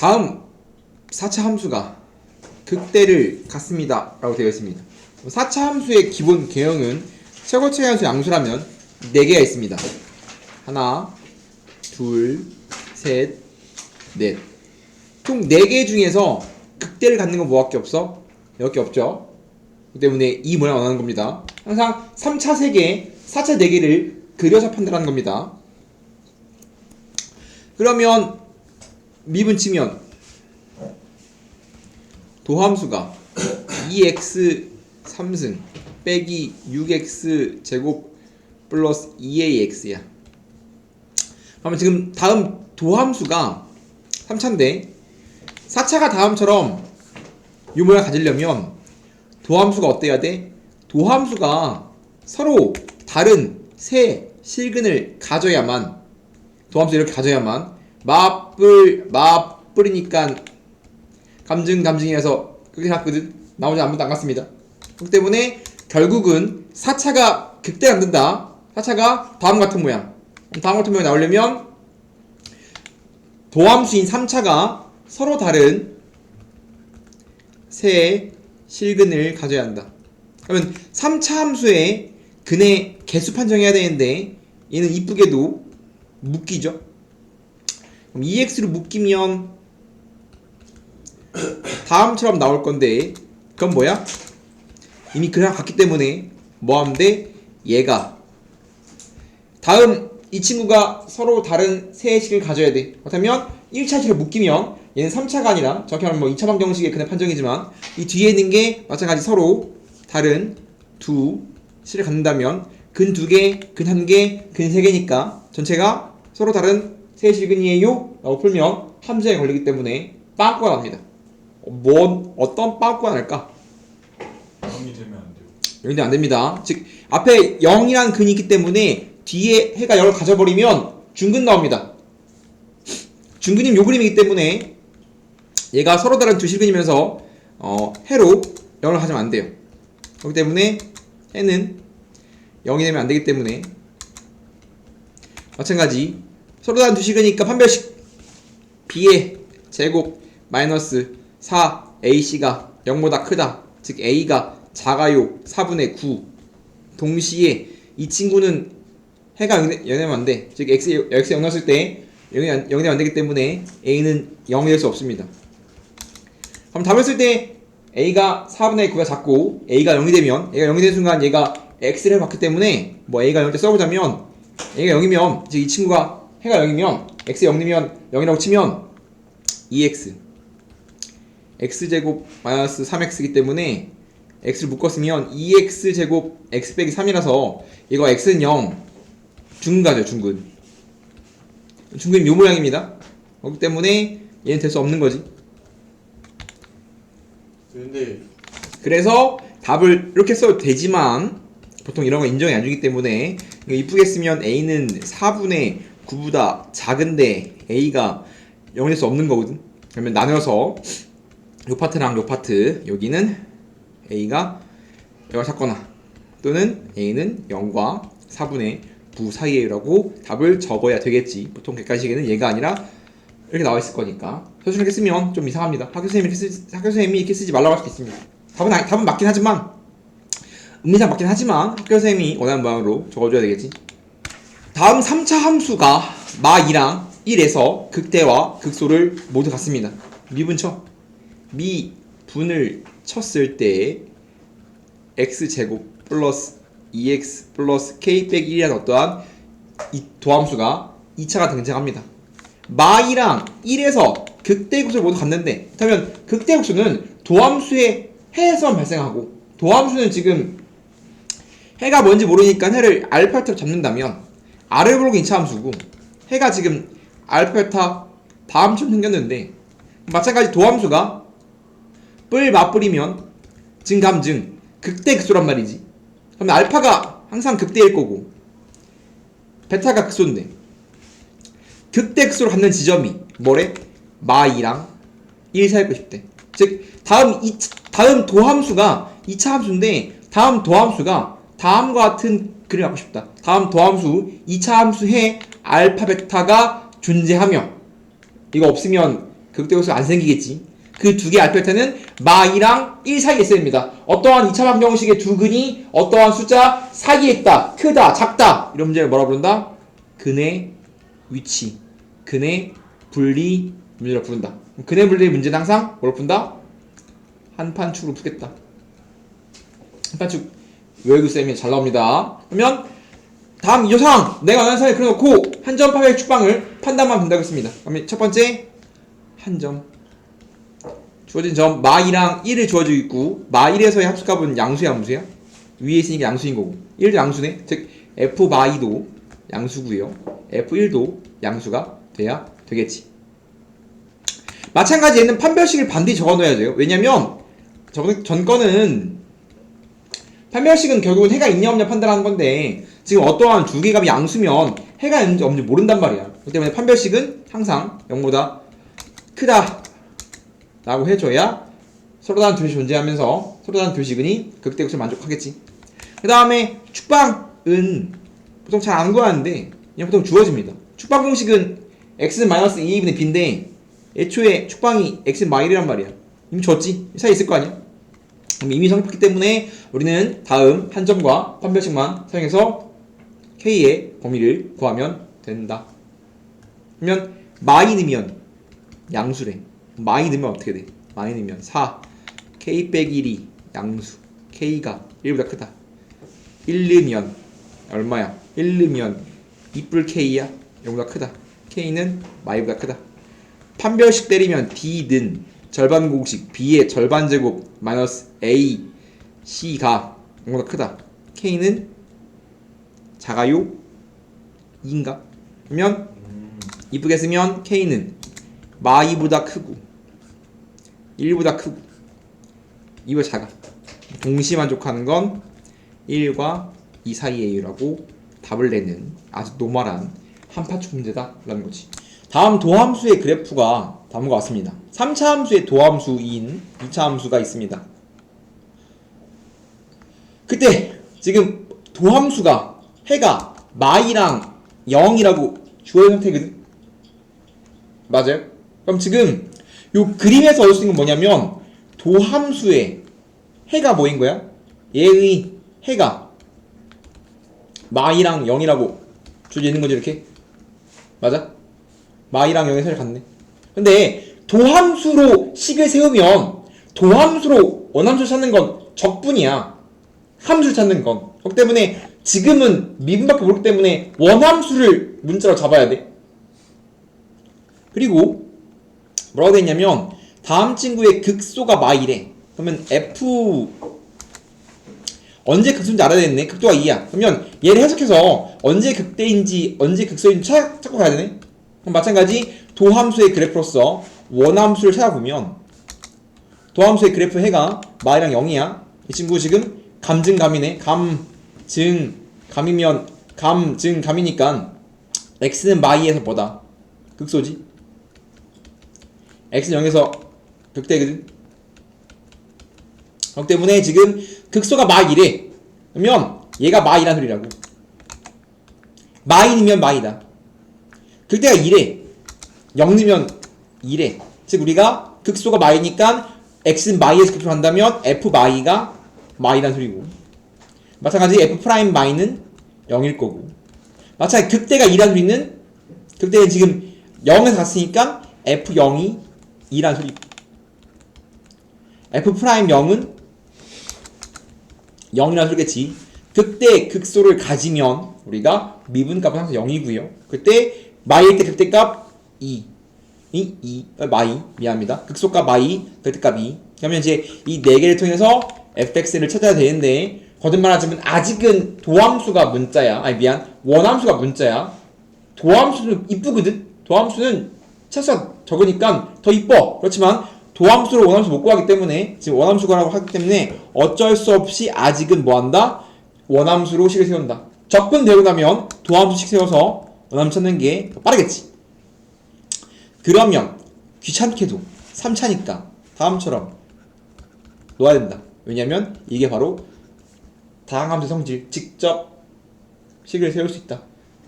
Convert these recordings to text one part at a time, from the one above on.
다음 4차 함수가 극대를 갖습니다 라고 되어 있습니다. 4차 함수의 기본 개형은 최고차의 함수 양수라면 4개가 있습니다. 하나, 둘, 셋, 넷. 총 4개 중에서 극대를 갖는 건 뭐밖에 없어? 이밖에 없죠. 그 때문에 이 모양 원하는 겁니다. 항상 3차 3개, 4차 4개를 그려서 판단하는 겁니다. 그러면 미분 치면 도함수가 2x 3승 빼기 6x 제곱 플러스 2ax야. 그러면 지금 다음 도함수가 3차인데 4차가 다음처럼 이 모양 가지려면 도함수가 어때야 돼? 도함수가 서로 다른 세 실근을 가져야만, 도함수 이렇게 가져야만 맞불이니까 감증이라서 그렇게 갔거든. 나머지 아무도 안 갔습니다. 그렇기 때문에 결국은 4차가 극대 안 된다. 4차가 다음 같은 모양. 다음 같은 모양 나오려면 도함수인 3차가 서로 다른 세 실근을 가져야 한다. 그러면 3차 함수의 근의 개수 판정해야 되는데 얘는 이쁘게도 묶이죠. 그럼 2x로 묶이면 다음처럼 나올 건데 그건 뭐야? 이미 그냥 갔기 때문에 뭐 하면 돼? 얘가 다음 이 친구가 서로 다른 세 식을 가져야 돼. 그렇다면 1차 식을 묶이면 얘는 3차가 아니라 정확히 말하면 뭐 2차 방정식의 근의 판정이지만 이 뒤에 있는 게 마찬가지 서로 다른 두 실을 갖는다면 근 2개, 근 1개, 근 3개니까 전체가 서로 다른 세 실근이에요 라고 풀면 함수에 걸리기 때문에 빵꾸가 납니다. 어떤 빵꾸가 날까? 0이 되면 안 돼요. 0이 되면 안 됩니다. 즉 앞에 0이라는 근이 있기 때문에 뒤에 해가 0을 가져버리면 중근 나옵니다. 중근이면 요 그림이기 때문에 얘가 서로 다른 두 실근이면서 해로 0을 가져면 안 돼요. 그렇기 때문에 해는 0이 되면 안 되기 때문에 마찬가지 서로 다른 두 실근이니까 판별식 b의 제곱 마이너스 4ac가 0보다 크다. 즉 a가 작아요 4분의 9. 동시에 이 친구는 해가 0되면 안 돼. 즉 x 0 넣었을 때 0이 되면 안 되기 때문에 a는 0이 될 수 없습니다. 그럼 답을 쓸 때 a가 4분의 9가 작고 a가 0이 되면 a가 0이 되는 순간 얘가 x를 받기 때문에 뭐 a가 0일 때 써보자면 a가 0이면 즉 이 친구가 해가 0이면 x 0이면 0이라고 치면 2x x제곱 마이너스 3x이기 때문에 x를 묶었으면 2x제곱 x 빼기 3이라서 이거 x는 0 중근가죠. 중근이 요 모양입니다. 그렇기 때문에 얘는 될 수 없는 거지. 근데 그래서 답을 이렇게 써도 되지만 보통 이런 거 인정이 안 주기 때문에 이쁘게 쓰면 a는 4분의 9보다 작은데 a가 0이 될 수 없는 거거든. 그러면 나눠서 요 파트랑 요 파트 여기는 a가 0을 찾거나 또는 a는 0과 4분의 9 사이에라고 답을 적어야 되겠지. 보통 객관식에는 얘가 아니라 이렇게 나와 있을 거니까 서술 이렇게 쓰면 좀 이상합니다. 학교 선생님이 이렇게 쓰지 말라고 할 수도 있습니다. 답은 맞긴 하지만 의미상 맞긴 하지만 학교 선생님이 원하는 모양으로 적어줘야 되겠지. 다음 3차 함수가 마2랑 1에서 극대와 극소를 모두 갖습니다. 미분 쳐. 미분을 쳤을 때 x제곱 플러스 2x 플러스 k 빼기 1이라는 어떠한 이 도함수가 2차가 등장합니다. 마2랑 1에서 극대극소를 모두 갖는데 그렇다면 극대극소는 도함수의 해에서만 발생하고 도함수는 지금 해가 뭔지 모르니까 해를 알파벳으로 잡는다면 r을 보고 2차 함수고 해가 지금 알파벳 다음처럼 생겼는데 마찬가지 도함수가 뿔 맞불이면 증감증 극대극소란 말이지. 그러면 알파가 항상 극대일 거고 베타가 극소인데 극대극소를 갖는 지점이 뭐래? 마2랑 1 사이일 거 싶대. 즉 다음 도함수가 2차 함수인데 다음 도함수가 다음과 같은 글을 갖고 싶다. 다음 도함수 2차 함수에 알파 베타가 존재하며 이거 없으면 극대역수가 안 생기겠지. 그 두 개의 알파베타는 마이랑 1 사이에 있어야 됩니다. 어떠한 2차 방정식의 두 근이 어떠한 숫자 사이에 있다, 크다, 작다 이런 문제를 뭐라 부른다? 근의 위치, 근의 분리 문제를 부른다. 근의 분리 문제는 항상 뭐로 푼다? 한판축으로 푸겠다. 한판축 외우기 쌤이 잘 나옵니다. 그러면 다음 이조상 내가 원하는 사이에 그려놓고 한 점 파괴 축방을 판단만 본다고 했습니다. 그러면 첫 번째 한 점 주어진 점 마이랑 1을 주어지고 있고 마1에서의 합수값은 양수야 함수야? 위에 있으니까 양수인 거고 1도 양수네. 즉 f 마이도 양수고요. f1도 양수가 돼야 되겠지. 마찬가지 얘는 판별식을 반드시 적어놔야 돼요. 왜냐면 전 거는 판별식은 결국은 해가 있냐 없냐 판단하는 건데 지금 어떠한 두 개값이 양수면 해가 있는지 없는지 모른단 말이야. 그렇기 때문에 판별식은 항상 0보다 크다 라고 해줘야 서로 다른 둘이 존재하면서 서로 다른 두 시근이 극대극을 만족하겠지. 그 다음에 축방은 보통 잘 안 구하는데 그냥 보통 주어집니다. 축방 공식은 x-2분의 b인데 애초에 축방이 x-1이란 말이야. 이미 줬지? 이 사이에 있을 거 아니야? 이미 성립했기 때문에 우리는 다음 한 점과 판별식만 사용해서 k의 범위를 구하면 된다. 그러면 마이 넣으면 양수래. 마이 넣으면 어떻게 돼? 마이 넣으면 4 k 빼기 1이 양수 k가 1보다 크다. 1 넣으면 얼마야? 1 넣으면 2뿔 k야? 0보다 크다. k는 마이보다 크다. 판별식 때리면 b는 절반 공식 b의 절반 제곱 마이너스 a c가 0보다 크다. k는 작아요? 2인가? 그러면 이쁘게 쓰면 k는 마이보다 크고 1보다 크고 2보다 작아. 동시 만족하는 건 1과 2 사이에요 라고 답을 내는 아주 노멀한 한파축 문제다 라는 거지. 다음 도함수의 그래프가 다음과 같습니다. 3차 함수의 도함수인 2차 함수가 있습니다. 그때 지금 도함수가 해가 마이랑 0이라고 주어진 상태거든. 맞아요? 그럼 지금 요 그림에서 얻을 수 있는 건 뭐냐면 도함수의 해가 뭐인 거야? 얘의 해가 마이랑 0이라고 주어져 있는 거지 이렇게? 맞아? 마이랑 0의 사이를 갖네. 근데 도함수로 식을 세우면 도함수로 원함수를 찾는 건 적분이야. 함수를 찾는 건. 그렇기 때문에 지금은 미분밖에 모르기 때문에 원함수를 문자로 잡아야 돼. 그리고 뭐라고 되어있냐면 다음 친구의 극소가 마이래. 그러면 f 언제 극소인지 알아야 되겠네. 극도가 2야. 그러면 얘를 해석해서 언제 극대인지 언제 극소인지 찾고 가야 되네. 그럼 마찬가지 도함수의 그래프로서 원함수를 찾아보면 도함수의 그래프 해가 마이랑 0이야. 이 친구 지금 감증감이네. 감증감이면 감증감이니까 x는 마이에서 뭐다? 극소지. x는 0에서 극대거든. 그렇기 때문에 지금 극소가 마이래. 그러면 얘가 마이란 소리라고. 마이면 마이다. 극대가 2래. 0 넣으면 2래. 즉 우리가 극소가 마이니까 x는 마이에서 극소를 한다면 f 마이가 마이란 소리고, 마찬가지 f 프라임 마이는 0일 거고, 마찬가지 극대가 2란 소리는 극대는 지금 0에서 갔으니까 f0이 2란 소리. f 프라임 0은 0이란 소리겠지. 극대 극소를 가지면 우리가 미분값은 항상 0이고요. 그때 마이일 때 극대값 2. 마이 미안합니다. 극소값 마이, 극대값 2. 그러면 이제 이 네 개를 통해서 fx를 찾아야 되는데, 거듭말하자면 아직은 도함수가 문자야. 아니 미안, 원함수가 문자야. 도함수는 이쁘거든. 도함수는 차수가 적으니까 더 이뻐. 그렇지만 도함수로 원함수 못 구하기 때문에, 지금 원함수 구하라고 하기 때문에 어쩔 수 없이 아직은 뭐한다? 원함수로 식을 세운다. 접근되고 나면 도함수식 세워서 원함수 찾는 게 더 빠르겠지. 그러면 귀찮게도 3차니까 다음처럼 놓아야 된다. 왜냐면 이게 바로 다항함수의 성질, 직접 식을 세울 수 있다.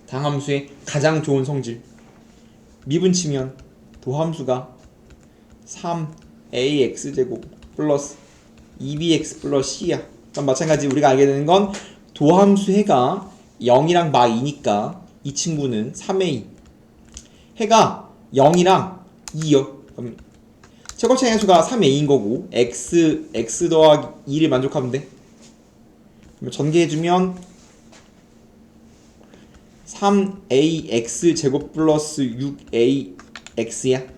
다항함수의 가장 좋은 성질. 미분 치면 도함수가 3ax제곱 플러스 2bx 플러스 c야. 그럼 마찬가지 우리가 알게 되는 건 도함수 해가 0이랑 마 2니까 이 친구는 3a, 해가 0이랑 2요. 그럼 최고차의 함수가 3a인 거고 x 더하기 2를 만족하면 돼. 그럼 전개해주면 3ax 제곱 플러스 6ax야.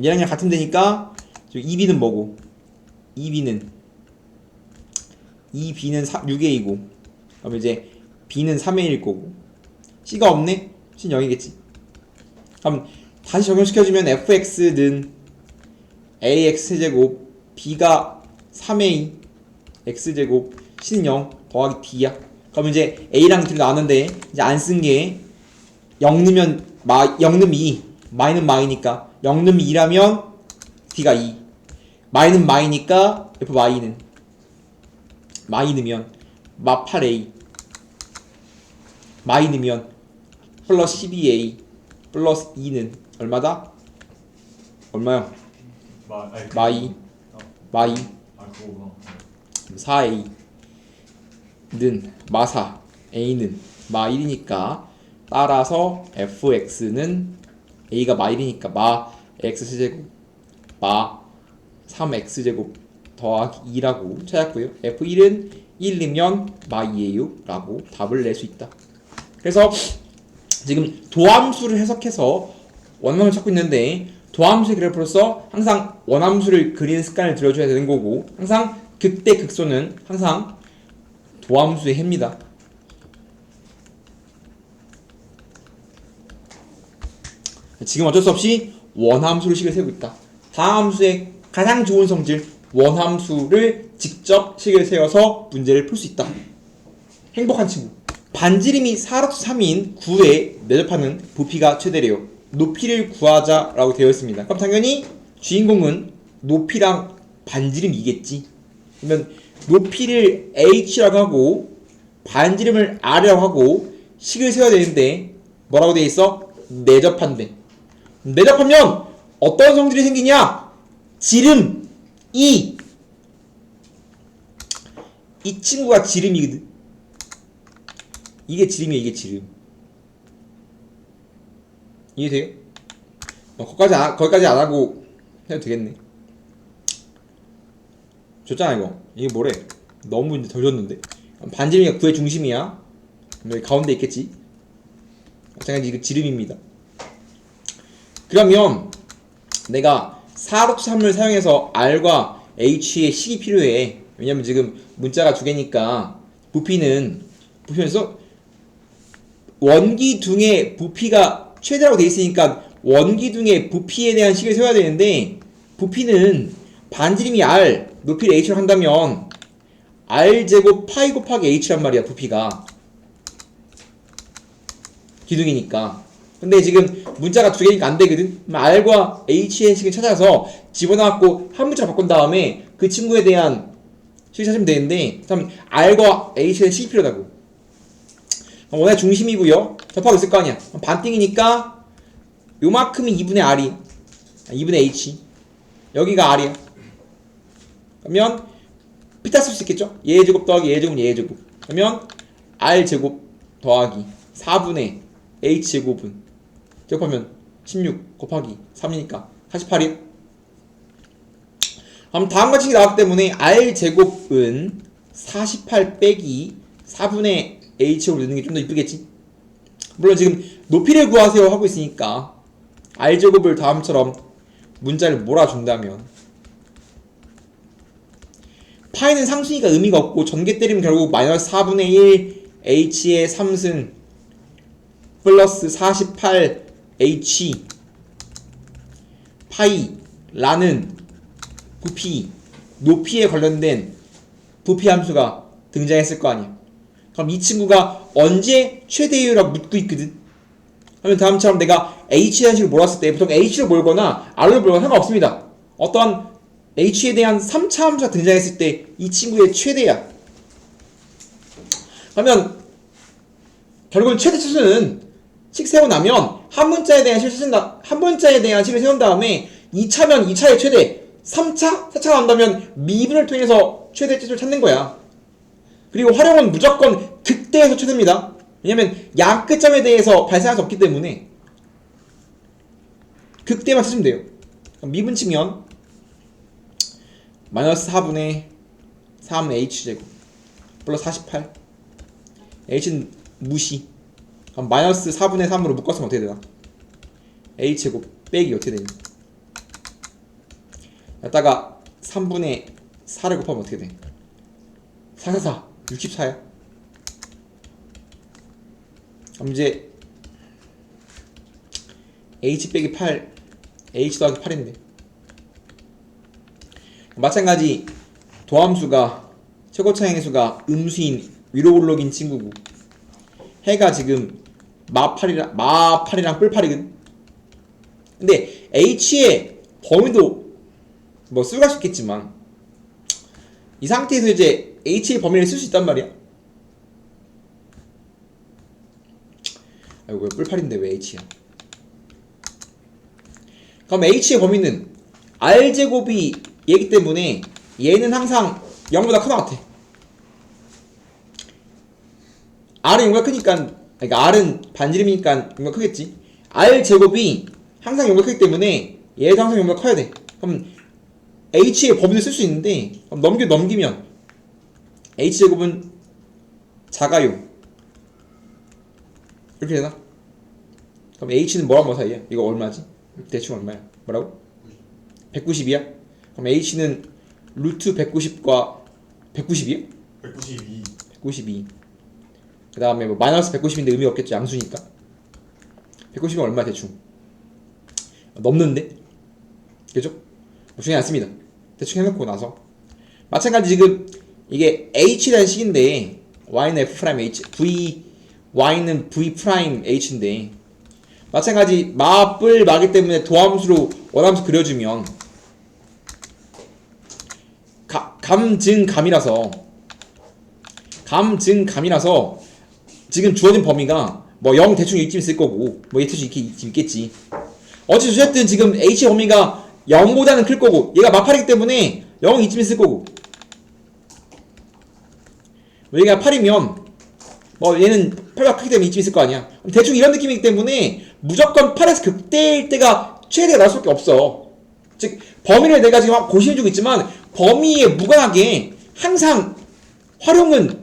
얘랑 같으면 되니까 2b는 뭐고? 2b는 6a이고, 그럼 이제 b는 3a일 거고, c가 없네? c는 0이겠지. 그럼 다시 적용시켜주면 fx는 ax제곱 b가 3a x제곱 c는 0 더하기 b야. 그럼 이제 a랑 b로 나왔는데 이제 안 쓴 게 0 넣으면 0 넣으면 2, 마이는 마이니까 0 넣으면 2라면 d가 2, 마이는 마이니까 f 마이는 마이 넣으면 마 8a, 마이 넣으면 플러스 12a 플러스 2는 얼마다? 얼마요? 마이 마이 그거구나. 4a는 마4, a는 마1이니까 따라서 fx는 a가 마1이니까 마 x제곱 마 3x제곱 더하기 2라고 찾았고요. f1은 1이면 마2예요 라고 답을 낼 수 있다. 그래서 지금 도함수를 해석해서 원함을 찾고 있는데, 도함수의 그래프로서 항상 원함수를 그리는 습관을 들여줘야 되는 거고, 항상 극대 극소는 항상 도함수의 해입니다. 지금 어쩔 수 없이 원함수를 식을 세우고 있다. 다함수의 가장 좋은 성질 원함수를 직접 식을 세워서 문제를 풀 수 있다. 행복한 친구. 반지름이 4루트 3인 9에 매접하는 부피가 최대래요. 높이를 구하자라고 되어 있습니다. 그럼 당연히 주인공은 높이랑 반지름이겠지. 그러면 높이를 h라고 하고 반지름을 r이라고 하고 식을 세워야 되는데 뭐라고 되어 있어? 내접한대. 내접하면 어떤 성질이 생기냐? 지름 이 친구가 지름이거든. 이게 지름이야. 이게 지름. 이해돼요? 거기까지 안 하고 해도 되겠네. 줬잖아 이거. 이게 뭐래? 너무 이제 덜 줬는데. 반지름이가 9의 중심이야. 여기 가운데 있겠지. 마찬가지 이거 지름입니다. 그러면 내가 4루트 3을 사용해서 r과 h의 식이 필요해. 왜냐면 지금 문자가 두 개니까 부피에서 원기둥의 부피가 최대라고 돼 있으니까 원기둥의 부피에 대한 식을 세워야 되는데, 부피는 반지름이 r, 높이를 h로 한다면 r제곱 파이 곱하기 h란 말이야. 부피가 기둥이니까. 근데 지금 문자가 두 개니까 안 되거든. 그럼 r과 h의 식을 찾아서 집어넣고 한 문자로 바꾼 다음에 그 친구에 대한 식을 찾으면 되는데, 그럼 r과 h의 식이 필요하다고. 원의 중심이고요. 접하고 있을 거 아니야. 반띵이니까 요만큼이 2분의 r이 2분의 h, 여기가 r이야. 그러면 피타 쓸 수 있겠죠? 얘의 제곱 더하기 얘의 제곱은 얘의 제곱. 그러면 r제곱 더하기 4분의 h제곱은 제곱하면 16 곱하기 3이니까 48이요. 그럼 다음과 같이 나왔기 때문에 r제곱은 48 빼기 4분의 h제곱을 넣는 게 좀 더 이쁘겠지? 물론 지금 높이를 구하세요 하고 있으니까 r제곱을 다음처럼 문자를 몰아준다면, 파이는 상수니까 의미가 없고 전개 때리면 결국 마이너스 4분의 1 h의 3승 플러스 48 h 파이라는 부피, 높이에 관련된 부피 함수가 등장했을 거 아니야. 그럼 이 친구가 언제 최대예요라고 묻고 있거든. 그러면 다음처럼 내가 h에 대한 식을 몰았을 때, 보통 h를 몰거나 r을 몰거나 상관없습니다. 어떠한 h에 대한 3차 함수가 등장했을 때 이 친구의 최대야. 그러면 결국은 최대 치수는 식 세워 나면 한 문자에 대한 식을 세운 다음에 2차면 2차의 최대, 3차? 4차가 나온다면 미분을 통해서 최대 최소를 찾는 거야. 그리고 활용은 무조건 극대에서 최대입니다. 왜냐면 양 끝점에 대해서 발생할 수 없기 때문에 극대만 찾으면 돼요. 미분 치면 마이너스 4분의 3h제곱 플러스 48 h는 무시. 그럼 마이너스 4분의 3으로 묶었으면 어떻게 되나? h제곱 빼기 어떻게 되니? 여기다가 3분의 4를 곱하면 어떻게 돼? 444 64야. 그럼 이제 h 빼기 8 h 더하기 8인데 마찬가지 도함수가 최고차항의 수가 음수인 위로 올록인 친구고 해가 지금 마8이랑 뿔8이거든. 근데 h의 범위도 뭐 쓰고 갈 수 있겠지만 이 상태에서 이제 h의 범위를 쓸 수 있단 말이야. 아이고 왜 뿔8인데 왜 h야? 그럼 h의 범위는 r제곱이 얘기 때문에 얘는 항상 0보다 크다 같아. r은 0보다 크니까, 그러니까 r은 반지름이니까 0보다 크겠지. r제곱이 항상 0보다 크기 때문에 얘도 항상 0보다 커야 돼. 그럼 h의 범위를 쓸 수 있는데 넘기면 h제곱은 작아요. 이렇게 되나? 그럼 h는 뭐랑 뭐 사이야? 이거 얼마지? 대충 얼마야? 뭐라고? 190이야? 그럼 h는 루트 190과 190이야? 192. 192. 그 다음에 뭐 마이너스 190인데 의미 없겠죠. 양수니까. 190이면 얼마 대충? 넘는데? 그죠? 뭐 중요하지 않습니다. 대충 해놓고 나서 마찬가지 지금 이게 h라는 식인데 y는 f'(h), y는 v'(h인데 마찬가지 마뿔 마기 때문에 도함수로 원함수 그려주면 감증감이라서 지금 주어진 범위가 뭐 0 대충 이쯤 있을 거고 뭐 얘 대충 이렇게 있겠지. 어쨌든 지금 h의 범위가 0보다는 클 거고 얘가 마8이기 때문에 0 이쯤 있을 거고 뭐 얘가 8이면 뭐 얘는 8가 크기 때문에 이쯤 있을 거 아니야. 대충 이런 느낌이기 때문에 무조건 8에서 극대일 때가 최대가 나올 수밖에 없어. 즉 범위를 내가 지금 고시해주고 있지만 범위에 무관하게 항상 활용은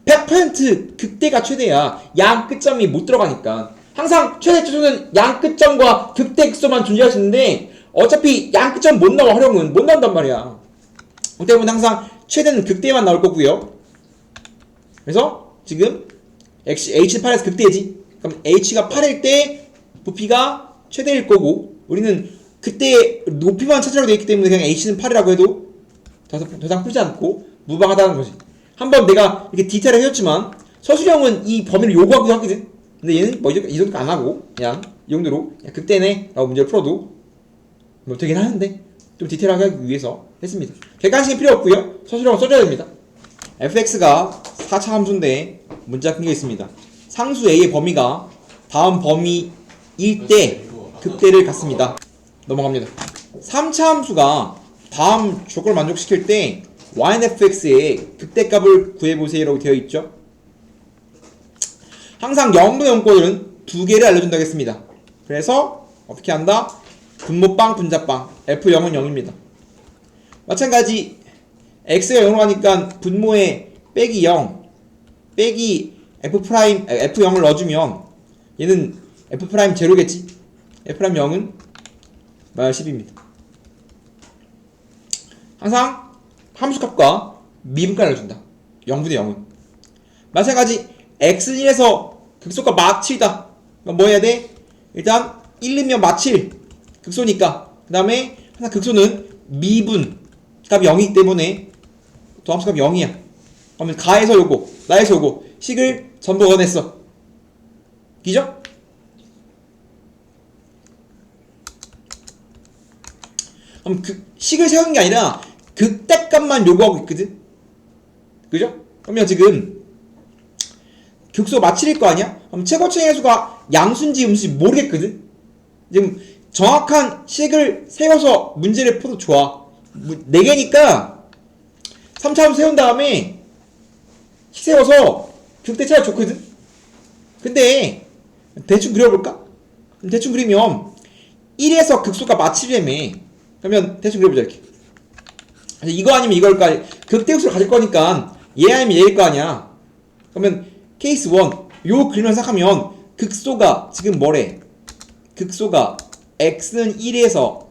100% 극대가 최대야. 양 끝점이 못 들어가니까 항상 최대 최소는 양 끝점과 극대 극소만 존재할 수 있는데 어차피 양 끝점 못 나와. 활용은 못 나온단 말이야. 그렇기 때문에 항상 최대는 극대만 나올 거고요. 그래서 지금 h는 8에서 극대지. 그럼 h가 8일 때 부피가 최대일 거고 우리는 그때 높이만 찾으라고 되어 있기 때문에 그냥 h는 8이라고 해도 더 이상 풀지 않고 무방하다는 거지. 한번 내가 이렇게 디테일을 해줬지만 서술형은 이 범위를 요구하기도 하거든. 근데 얘는 뭐 이 정도 안 하고 그냥 이 정도로 그냥 극대네 라고 문제를 풀어도 뭐 되긴 하는데 좀 디테일하게 하기 위해서 했습니다. 객관식이 필요 없고요. 서술형은 써줘야 됩니다. fx가 4차 함수인데 문제가 큰 게 있습니다. 상수 a의 범위가 다음 범위일 때 극대를 갖습니다. 넘어갑니다. 3차 함수가 다음 조건을 만족시킬 때 yfx의 극대값을 구해보세요라고 되어 있죠. 항상 0도 영권은 두 개를 알려준다고 했습니다. 그래서 어떻게 한다? 분모빵 분자빵 f0은 0입니다. 마찬가지 x가 0으로 가니까 분모에 빼기 0 빼기 f'(f0을 넣어주면 얘는 f'0겠지. f'0은 마이너스 10입니다. 항상 함수값과 미분값을 알려준다. 0분의 0은. 마찬가지 x1에서 극소값 마7이다. 그럼 뭐 해야 돼? 일단 1이면 마7 극소니까 그 다음에 항상 극소는 미분 값이 0이기 때문에 도함수값이 0이야. 그러면 가에서 요거 나에서 요거 식을 전부 얻어냈어. 기죠? 그럼 그 식을 세우는 게 아니라 극대값만 요구하고 있거든. 그죠? 그러면 지금 극소 마7일 거 아니야? 그럼 최고차항의 수가 양수인지 음수인지 모르겠거든. 지금 정확한 식을 세워서 문제를 풀어도 좋아. 4개니까 3차함수 세운 다음에 식 세워서 극대 찾아 좋거든. 근데 대충 그려볼까? 대충 그리면 1에서 극소가 마치려면 그러면 대충 그려보자 이렇게. 이거 아니면 이걸까? 극대극소를 가질 거니까 얘 아니면 얘일 거 아니야. 그러면 케이스 1 요 그림을 생각하면 극소가 지금 뭐래? 극소가 x는 1에서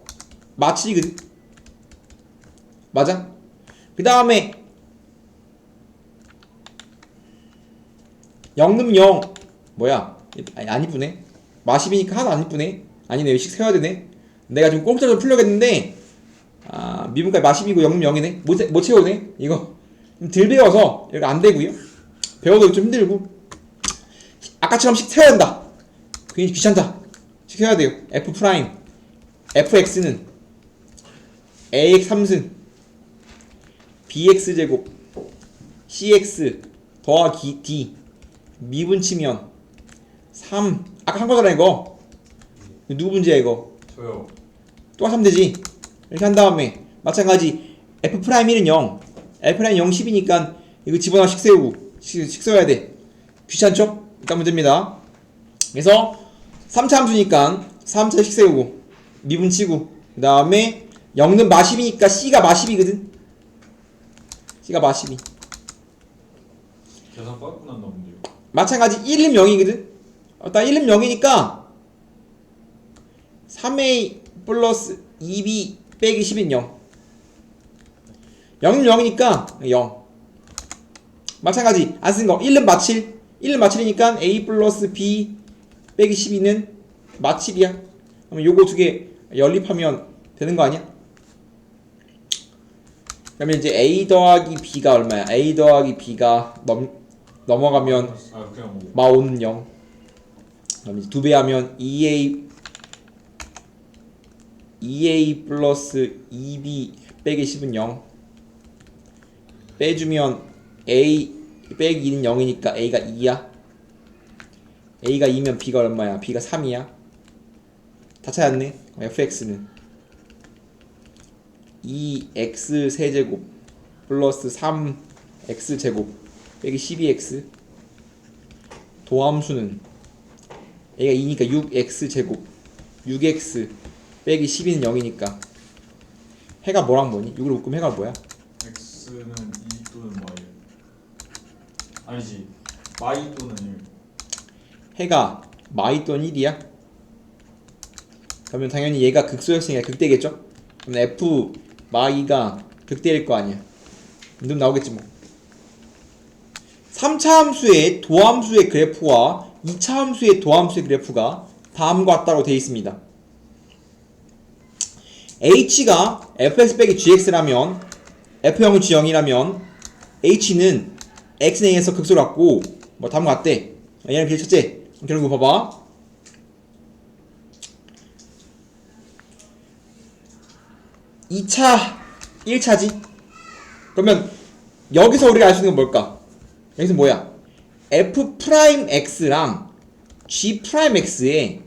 마치거든. 맞아? 그 다음에 0는 0 뭐야? 아니, 안 이쁘네. 마십이니까 하나도 안 이쁘네. 아니네. 식 세워야 되네. 내가 좀 꼼짝을 풀려겠는데 미분까지 마십이고 0는 0이네. 못 채우네. 이거 덜 배워서 이거 안 되고요. 배워도 좀 힘들고 아까처럼 식 세워야 된다. 괜히 귀찮다. 식 세워야 돼요. f 프라임 fx는 ax 3승 bx 제곱 cx 더하기 d 미분치면 3 아까 한 거잖아 이거. 누구 문제야 이거? 저요. 또 하면 되지. 이렇게 한 다음에 마찬가지 f 프라임 1은 0 f 프라임 0 10이니까 이거 집어넣어 식 세우고 식 세워야 돼. 귀찮죠? 일단 문제입니다. 그래서 3차 함수니까 3차 식 세우고 미분치고 그 다음에 0는 마십이니까 c가 마십이거든. c가 마십이. 계산 빠꾸 난다 문제요. 마찬가지 1은 0이거든. 일단 1은 0이니까 3a 플러스 2b 빼기 10은 0 0은 0이니까 0 마찬가지 안 쓴 거 1은 마칠 1은 마칠이니까 a 플러스 b 빼기 12는 마칠이야. 그러면 요거 두 개 연립하면 되는 거 아니야? 그러면 이제 a 더하기 b가 얼마야? a 더하기 b가 넘어가면 그냥 뭐 마오는 0. 그럼 이제 2배 하면 2a 플러스 2b 빼기 10은 0 빼주면 a 빼기 2는 0이니까 a가 2야. a가 2면 b가 얼마야? b가 3이야. 다 찾았네. fx는 2x 세제곱 플러스 3x 제곱 빼기 12x 도함수는 a가 2니까 6x 제곱 6x 빼기 12는 0이니까 해가 뭐랑 뭐니? 6으로 묶으면 해가 뭐야? x는 2 또는 y. 아니지. y 또는 1. 해가 마이 또는 1이야? 그러면 당연히 얘가 극소였으니까 극대겠죠? 그럼 f 마이가 극대일 거 아니야. 눈 나오겠지 뭐. 3차 함수의 도함수의 그래프와 2차 함수의 도함수의 그래프가 다음과 같다고 되어 있습니다. h가 fx 빼기 gx라면 f0은 g0이라면 h는 x는 a에서 극소를 갖고 뭐 다음과 같대. 얘는 제일 첫째. 결국 봐봐. (2차) (1차지) 그러면 여기서 우리가 알 수 있는 건 뭘까? 여기서 뭐야? f'x랑 g'x의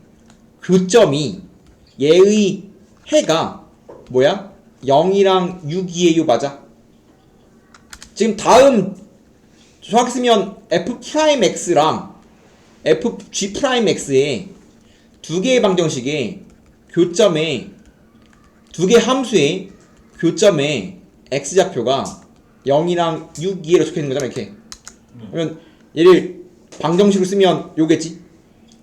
교점이 얘의 해가 뭐야? 0이랑 6이에요. 맞아? 지금 다음 정확히 쓰면 f'x랑 fg'x의 두 개의 방정식의 교점에 두 개 함수의 교점에 x좌표가 0이랑 6이에로 적혀있는 거잖아 이렇게. 그러면 얘를 방정식으로 쓰면 요겠지.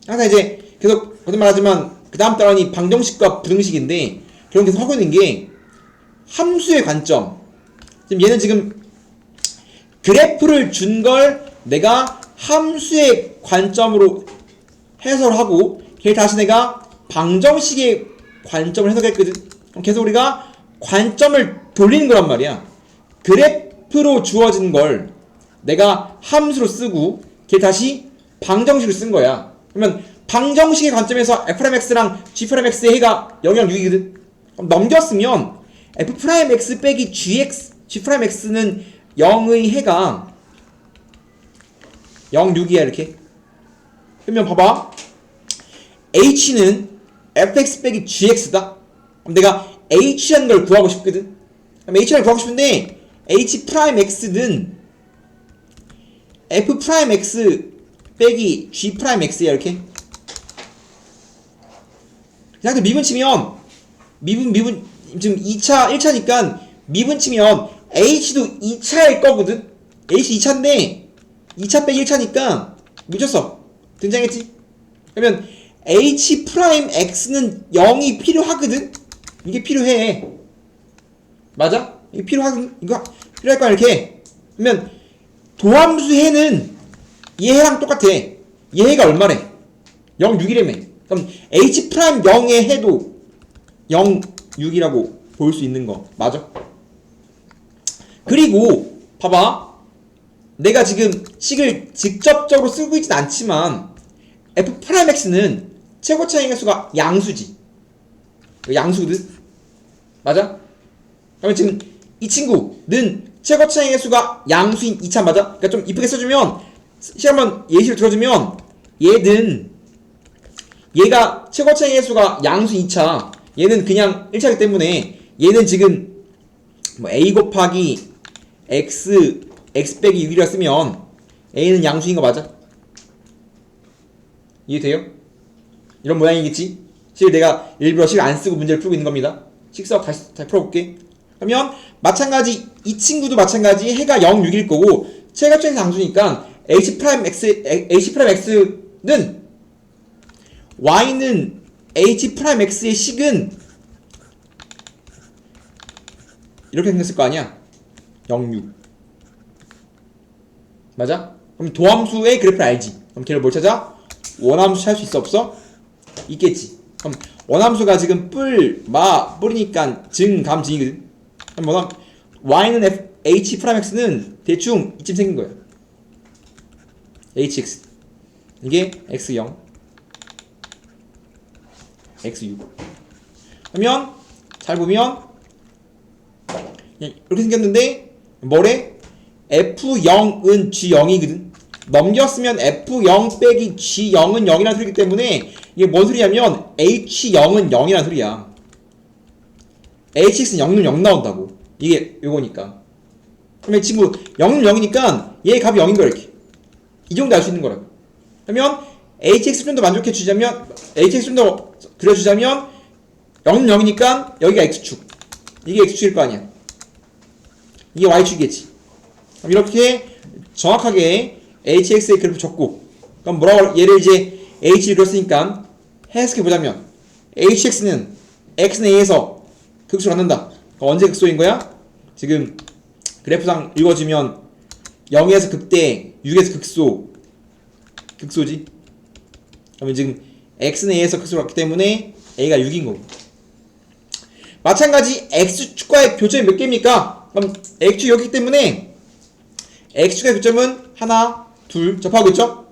항상 이제 계속 거듭말하지만 그 다음 단원이 방정식과 부등식인데 그럼 계속 하고 있는 게 함수의 관점. 지금 얘는 지금 그래프를 준 걸 내가 함수의 관점으로 해설하고 걔를 다시 내가 방정식의 관점을 해석했거든. 그럼 계속 우리가 관점을 돌리는 거란 말이야. 그래프로 주어진 걸 내가 함수로 쓰고 걔를 다시 방정식으로 쓴 거야. 그러면 방정식의 관점에서 f'x랑 g'x의 해가 0이랑 6이거든. 그럼 넘겼으면 f'x 빼기 g'x는 0의 해가 0, 6이야 이렇게. 그러면 봐봐. h는 fx 빼기 gx다. 그럼 내가 h라는 걸 구하고 싶거든. 그럼 h를 구하고 싶은데 h 프라임 x는 f 프라임 x 빼기 g 프라임 x야 이렇게. 이 상태 미분 치면 미분 지금 2차 1차니까 미분 치면 h도 2차일 거거든. h 2차인데 2차 빼기 1차니까 미쳤어. 등장했지? 그러면 h 프라임 x는 0이 필요하거든. 이게 필요해. 맞아? 이게 필요할 거야 이렇게. 그러면 도함수 해는 얘랑 똑같아. 얘 해가 얼마래? 0, 6이라며. 그럼 h 프라임 0의 해도 0, 6이라고 볼 수 있는 거 맞아? 그리고 봐봐. 내가 지금 식을 직접적으로 쓰고 있진 않지만 f 프라임 x는 최고 차이 수가 양수지. 양수거든? 맞아? 그러면 지금 이 친구는 최고 차이 수가 양수인 2차 맞아? 그러니까 좀 이쁘게 써주면 한번 예시를 들어주면 얘가 최고 차이 수가 양수인 2차, 얘는 그냥 1차이기 때문에 얘는 지금 뭐 a 곱하기 x 빼기 6이라 쓰면 a는 양수인 거 맞아? 이해돼요? 이런 모양이겠지? 실 내가 일부러 실 안 쓰고 문제를 풀고 있는 겁니다. 식사 다시 풀어볼게. 그러면 마찬가지 이 친구도 마찬가지 해가 0, 6일 거고 최고차이 양수니까 h 프라임 x는 y는 h 프라임 x의 식은 이렇게 생겼을 거 아니야? 0, 6 맞아? 그럼 도함수의 그래프를 알지? 그럼 걔를 뭘 찾아? 원함수 찾을 수 있어 없어? 있겠지. 그럼 원함수가 지금 뿔이니까 증, 감, 증이거든. 그럼 y는 h 프라임 x는 대충 이쯤 생긴 거야. hx 이게 x0 x6 그러면 잘 보면 이렇게 생겼는데 뭐래? f0은 g0이거든. 넘겼으면 f0 빼기 g0은 0이라는 소리기 때문에 이게 뭔 소리냐면 h0은 0이라는 소리야. hx는 0는 0 나온다고. 이게 요거니까. 그러면 이 친구 0은 0이니까 얘 값이 0인 거야 이렇게. 이 정도 알 수 있는 거라고. 그러면 hx 좀 더 만족해 주자면 hx 좀 더 그려주자면 0은 0이니까 여기가 x축. 이게 x축일 거 아니야. 이게 y축이겠지. 그럼 이렇게 정확하게 hx의 그래프 적고 그럼 뭐라고 얘를 이제 h를 그렸으니까 해석해 보자면 hx는 x는 a에서 극소를 갖는다. 언제 극소인 거야? 지금 그래프상 읽어주면 0에서 극대 6에서 극소지. 그러면 지금 x는 a에서 극소를 갖기 때문에 a가 6인 거고 마찬가지 x축과의 교점이 몇 개입니까? 그럼 x축이 여기 때문에 x축의 교점은 하나, 둘 접하고 있죠?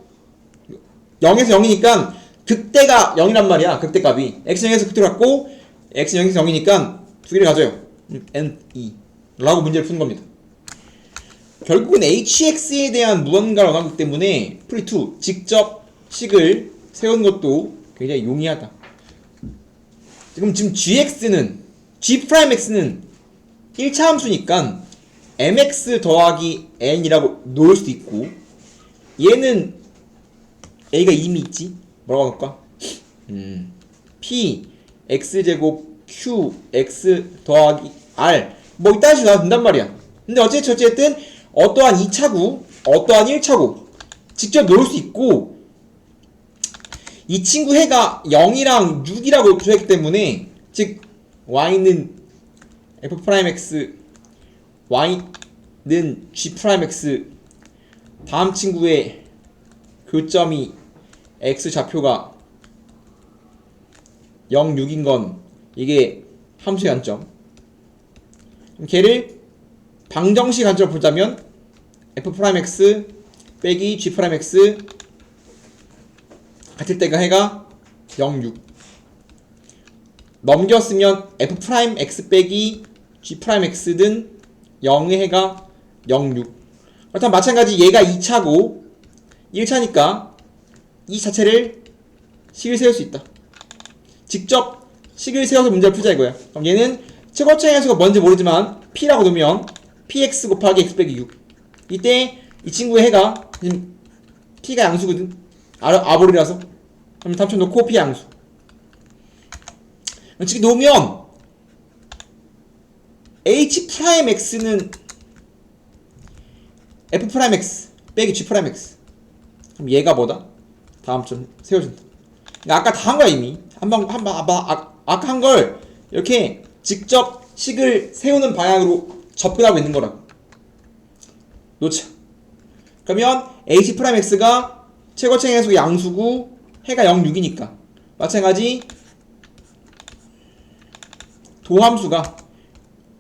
0에서 0이니까 극대가 0이란 말이야. 극대값이 x는 0에서 극대를 갖고 x는 0에서 0이니까 두 개를 가져요. n, 2 라고 문제를 푸는 겁니다. 결국은 hx에 대한 무언가를 원하기 때문에 프리2 직접 식을 세우는 것도 굉장히 용이하다. 지금 g'x는 1차 함수니까 mx 더하기 n이라고 놓을 수도 있고 얘는 a가 이미 있지? 뭐라고 할까? p x제곱 q x 더하기 r 뭐 이딴 식으로 나와도 된단 말이야. 근데 어쨌든 어떠한 2차구 어떠한 1차구 직접 놓을 수 있고 이 친구 해가 0이랑 6이라고 주었기 때문에 즉 y는 f'(x) y는 g'(x) 다음 친구의 교점이 x 좌표가 0, 6인 건 이게 함수의 관점. 그럼 걔를 방정식 관점으로 보자면 f'(x) 빼기 g'(x) 같을 때가 해가 0, 6 넘겼으면 f'(x) 빼기 g'(x는 0의 해가 0, 6 그렇다면 마찬가지 얘가 2차고 1차니까 이 자체를 식을 세울 수 있다. 직접 식을 세워서 문제를 풀자 이거야. 그럼 얘는 최고차의 함수가 뭔지 모르지만 p라고 놓으면 px 곱하기 x 빼기 6. 이때 이 친구의 해가 지금 t가 양수거든. 아볼이라서. 그럼 답처 놓고 p 양수. 지금 놓으면 h'x는 f'x 빼기 g'x. 그럼 얘가 뭐다? 다음 점 세워준다. 아까 다 한 거야 이미. 아까 한 걸 이렇게 직접 식을 세우는 방향으로 접근하고 있는 거라고. 놓자. 그러면 h'x가 최고차의 함수 양수고 해가 0, 6이니까 마찬가지 도함수가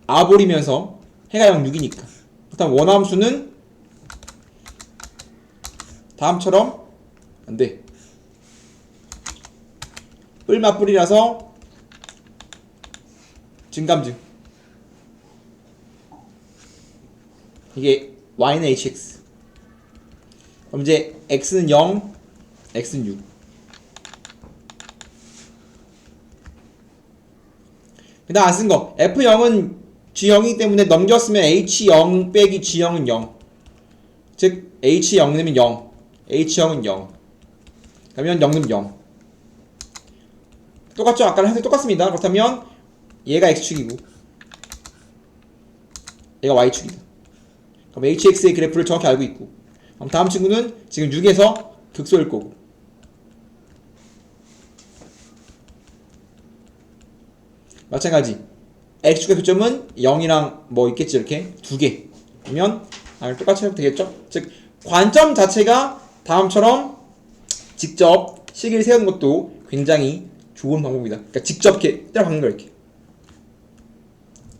아볼이면서 해가 0, 6이니까 그다음 원함수는 다음처럼 안돼. 뿔맛뿔이라서 증감증. 이게 y는 hx. 그럼 이제 x는 0, x는 6. 그 다음 안 쓴 거. f0은 g0이기 때문에 넘겼으면 h0 빼기 g0은 0. 즉 h0 넣으면 0. h0은 0. 그러면 0 넣으면 0. 똑같죠? 아까랑 해석이 똑같습니다. 그렇다면 얘가 x축이고 얘가 y축이다. 그럼 hx의 그래프를 정확히 알고 있고 그럼 다음 친구는 지금 6에서 극소일 거고 마찬가지 x축의 교점은 0이랑 뭐 있겠지 이렇게 두 개 그러면 똑같이 해도 되겠죠? 즉 관점 자체가 다음처럼 직접 식을 세우는 것도 굉장히 좋은 방법이다. 그러니까 직접 이렇게 때려 박는 거야 이렇게.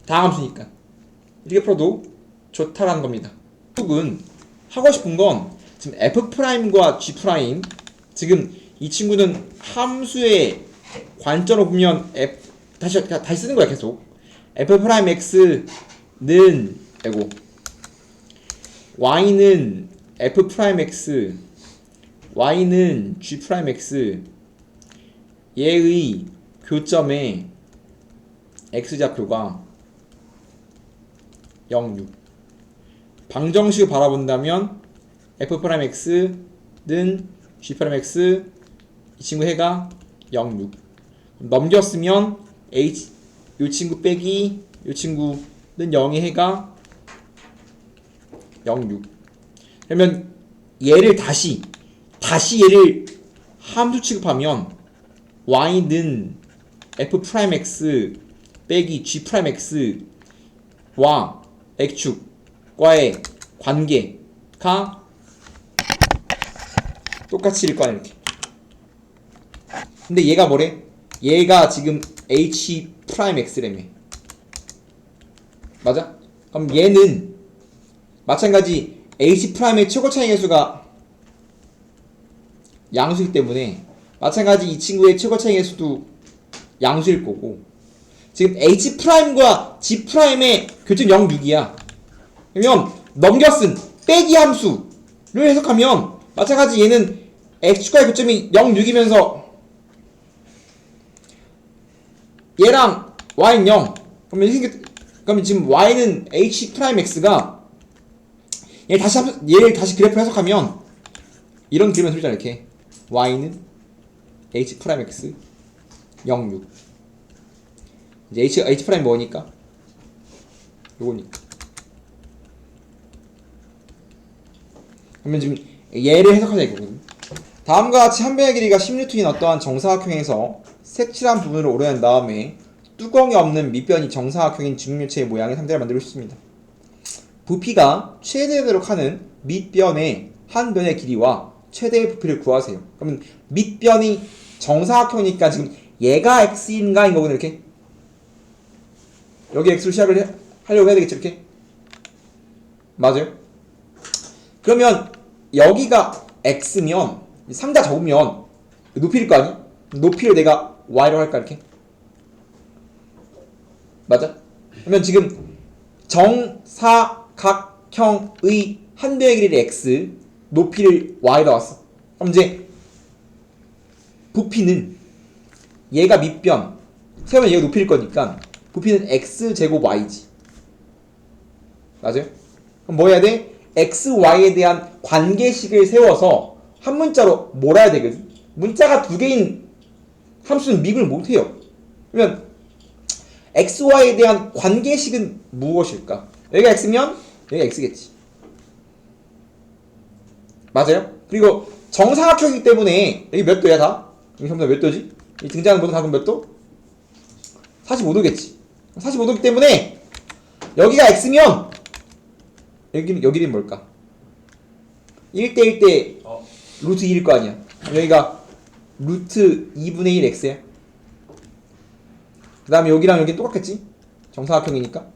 다 함수니까 이렇게 풀어도 좋다라는 겁니다. 결국은 하고 싶은 건 지금 f'과 g' 지금 이 친구는 함수의 관점으로 보면 다시 쓰는 거야 계속. f'x는 이고 y는 f'x y는 g'x 얘의 교점의 x좌표가 0, 6 방정식을 바라본다면 f'x는 g'x 이 친구 해가 0, 6 넘겼으면 h 이 친구 빼기 이 친구는 0의 해가 0, 6 그러면 얘를 다시 얘를 함수 취급하면 y는 f'x 빼기 g'x와 x축과의 관계가 똑같이 일 거 아니야 이렇게. 근데 얘가 뭐래? 얘가 지금 h'x라며. 맞아? 그럼 얘는 마찬가지 h'의 최고차의 개수가 양수이기 때문에 마찬가지 이 친구의 최고차의 개수도 양수일 거고 지금 h'과 g'의 교점 0, 6이야. 그러면 넘겨쓴 빼기 함수를 해석하면 마찬가지 얘는 x축과의 교점이 0, 6이면서 얘랑 y는 0 그러면 지금 y는 h'x가 얘를 다시 그래프 해석하면 이런 그림을 그리잖아 이렇게. y는 h'x 0, 6 이제 h' 뭐니까? 요거니까. 그러면 지금 얘를 해석하자 이거거든. 다음과 같이 한 변의 길이가 10N인 어떠한 정사각형에서 색칠한 부분을 오려낸 다음에 뚜껑이 없는 밑변이 정사각형인 직육체의 모양의 상대를 만들고 싶습니다. 부피가 최대되도록 하는 밑변의 한 변의 길이와 최대의 부피를 구하세요. 그러면 밑변이 정사각형이니까 지금 얘가 x인가인 거거든 이렇게. 여기 x로 시작을 하려고 해야 되겠죠 이렇게. 맞아요? 그러면 여기가 x면 상자 접으면 높이일 거 아니? 높이를 내가 y로 할까 이렇게? 맞아? 그러면 지금 정사각형의 한 변의 길이를 x, 높이를 y로 왔어. 그럼 이제 부피는 얘가 밑변, 세우면 얘가 높일 거니까 부피는 x제곱 y지. 맞아요? 그럼 뭐 해야 돼? x, y에 대한 관계식을 세워서 한 문자로 몰아야 되거든. 문자가 두 개인 함수는 미분을 못해요. 그러면 x, y에 대한 관계식은 무엇일까? 여기가 x면 여기가 x겠지. 맞아요? 그리고 정사각형이기 때문에 여기 몇 도야 다? 여기 전부 다 몇 도지? 이 등장하는 모든 각은 몇 도? 45도겠지. 45도기 때문에 여기가 x면 여기는 뭘까? 1대 1대 루트 2일 거 아니야. 여기가 루트 2분의 1 x야. 그 다음에 여기랑 여기 똑같겠지? 정사각형이니까.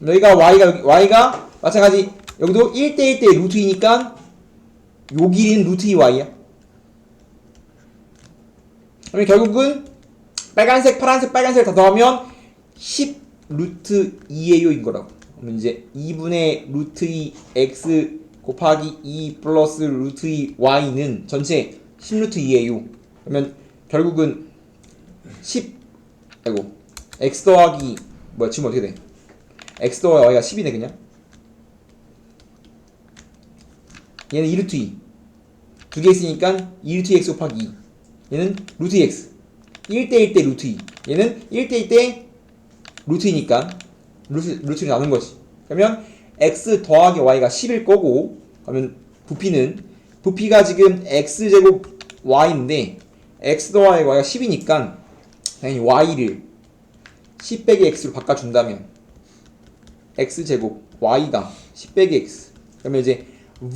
여기가 y가 마찬가지 여기도 1대 1대 루트 2니까 요 길이는 루트 2y야. 그러면 결국은 빨간색, 파란색, 빨간색 다 더하면 10 루트 2예요 인 거라고. 그러면 이제 2분의 루트 2 x 곱하기 2 플러스 루트 2 y는 전체 10 루트 2예요. 그러면 결국은 10 x 더하기 뭐야 지금 어떻게 돼? x 더하기 y가 10이네 그냥. 얘는 2 루트 2 두 개 있으니까 2 루트 2 x 곱하기 2 얘는 루트 2x 1대 1대 루트 2 얘는 1대 1대 루트 2니까 루트를 나눈 거지. 그러면 x 더하기 y가 10일 거고 그러면 부피가 지금 x제곱 y인데 x 더하기 y가 10이니까 당연히 y를 10 빼기 x로 바꿔준다면 x제곱 y가 10 빼기 x 그러면 이제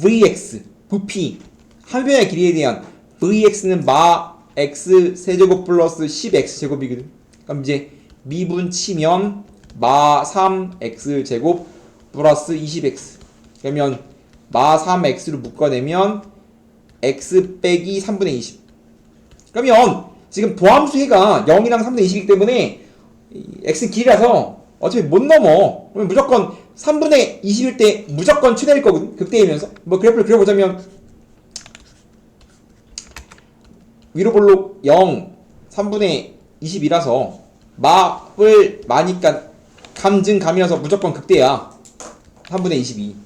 vx 부피 한 변의 길이에 대한 vx는 마 x 세제곱 플러스 10x 제곱이거든. 그럼 이제 미분 치면 마 3x 제곱 플러스 20x 그러면 마 3x로 묶어내면 x 빼기 3분의 20 그러면 지금 도함수 해가 0이랑 3분의 20이기 때문에 x는 길이라서 어차피 못 넘어. 그러면 무조건 3분의 20일 때 무조건 최대일 거거든. 극대이면서 뭐 그래프를 그려보자면 위로 볼록 0 3분의 20이라서 마을 마니까 감이라서 무조건 극대야. 3분의 22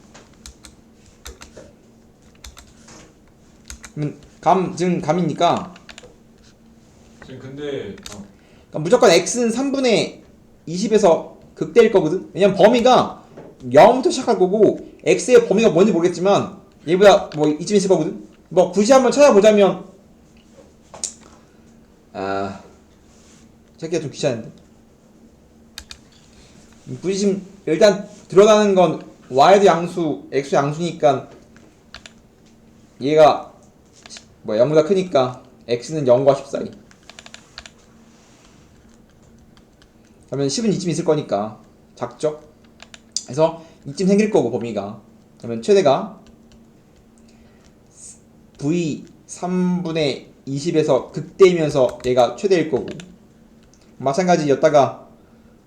그러면 감이니까 지금 근데 그러니까 무조건 x는 3분의 20에서 극대일 거거든. 왜냐면 범위가 0부터 시작할 거고 x의 범위가 뭔지 모르겠지만 얘보다 뭐 이쯤 있을 거거든. 뭐 굳이 한번 찾아보자면 찾기가 좀 귀찮은데 굳이 지금 일단 드러나는 건 y도 양수, x도 양수니까 얘가 뭐 0보다 크니까 x는 0과 10 사이 그러면 10은 이쯤 있을 거니까 작죠? 그래서 이쯤 생길 거고 범위가 그러면 최대가 v 3분의 20에서 극대이면서 얘가 최대일 거고 마찬가지 여기다가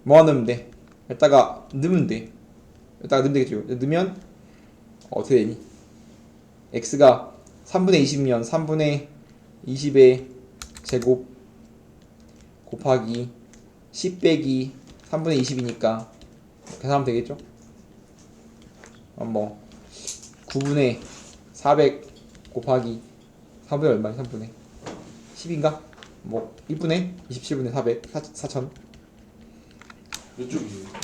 뭐가 넣으면 돼? 여기다가 넣으면 돼. 여기다가 넣으면 되겠죠. 넣으면 어떻게 되니? x가 3분의 20이면 3분의 20의 제곱 곱하기 10 빼기 3분의 20이니까 계산하면 되겠죠? 뭐 9분의 400 곱하기 3분의 얼마야? 3분의 10인가? 뭐 1분의 27분의 400 4000 몇 쪽이에요?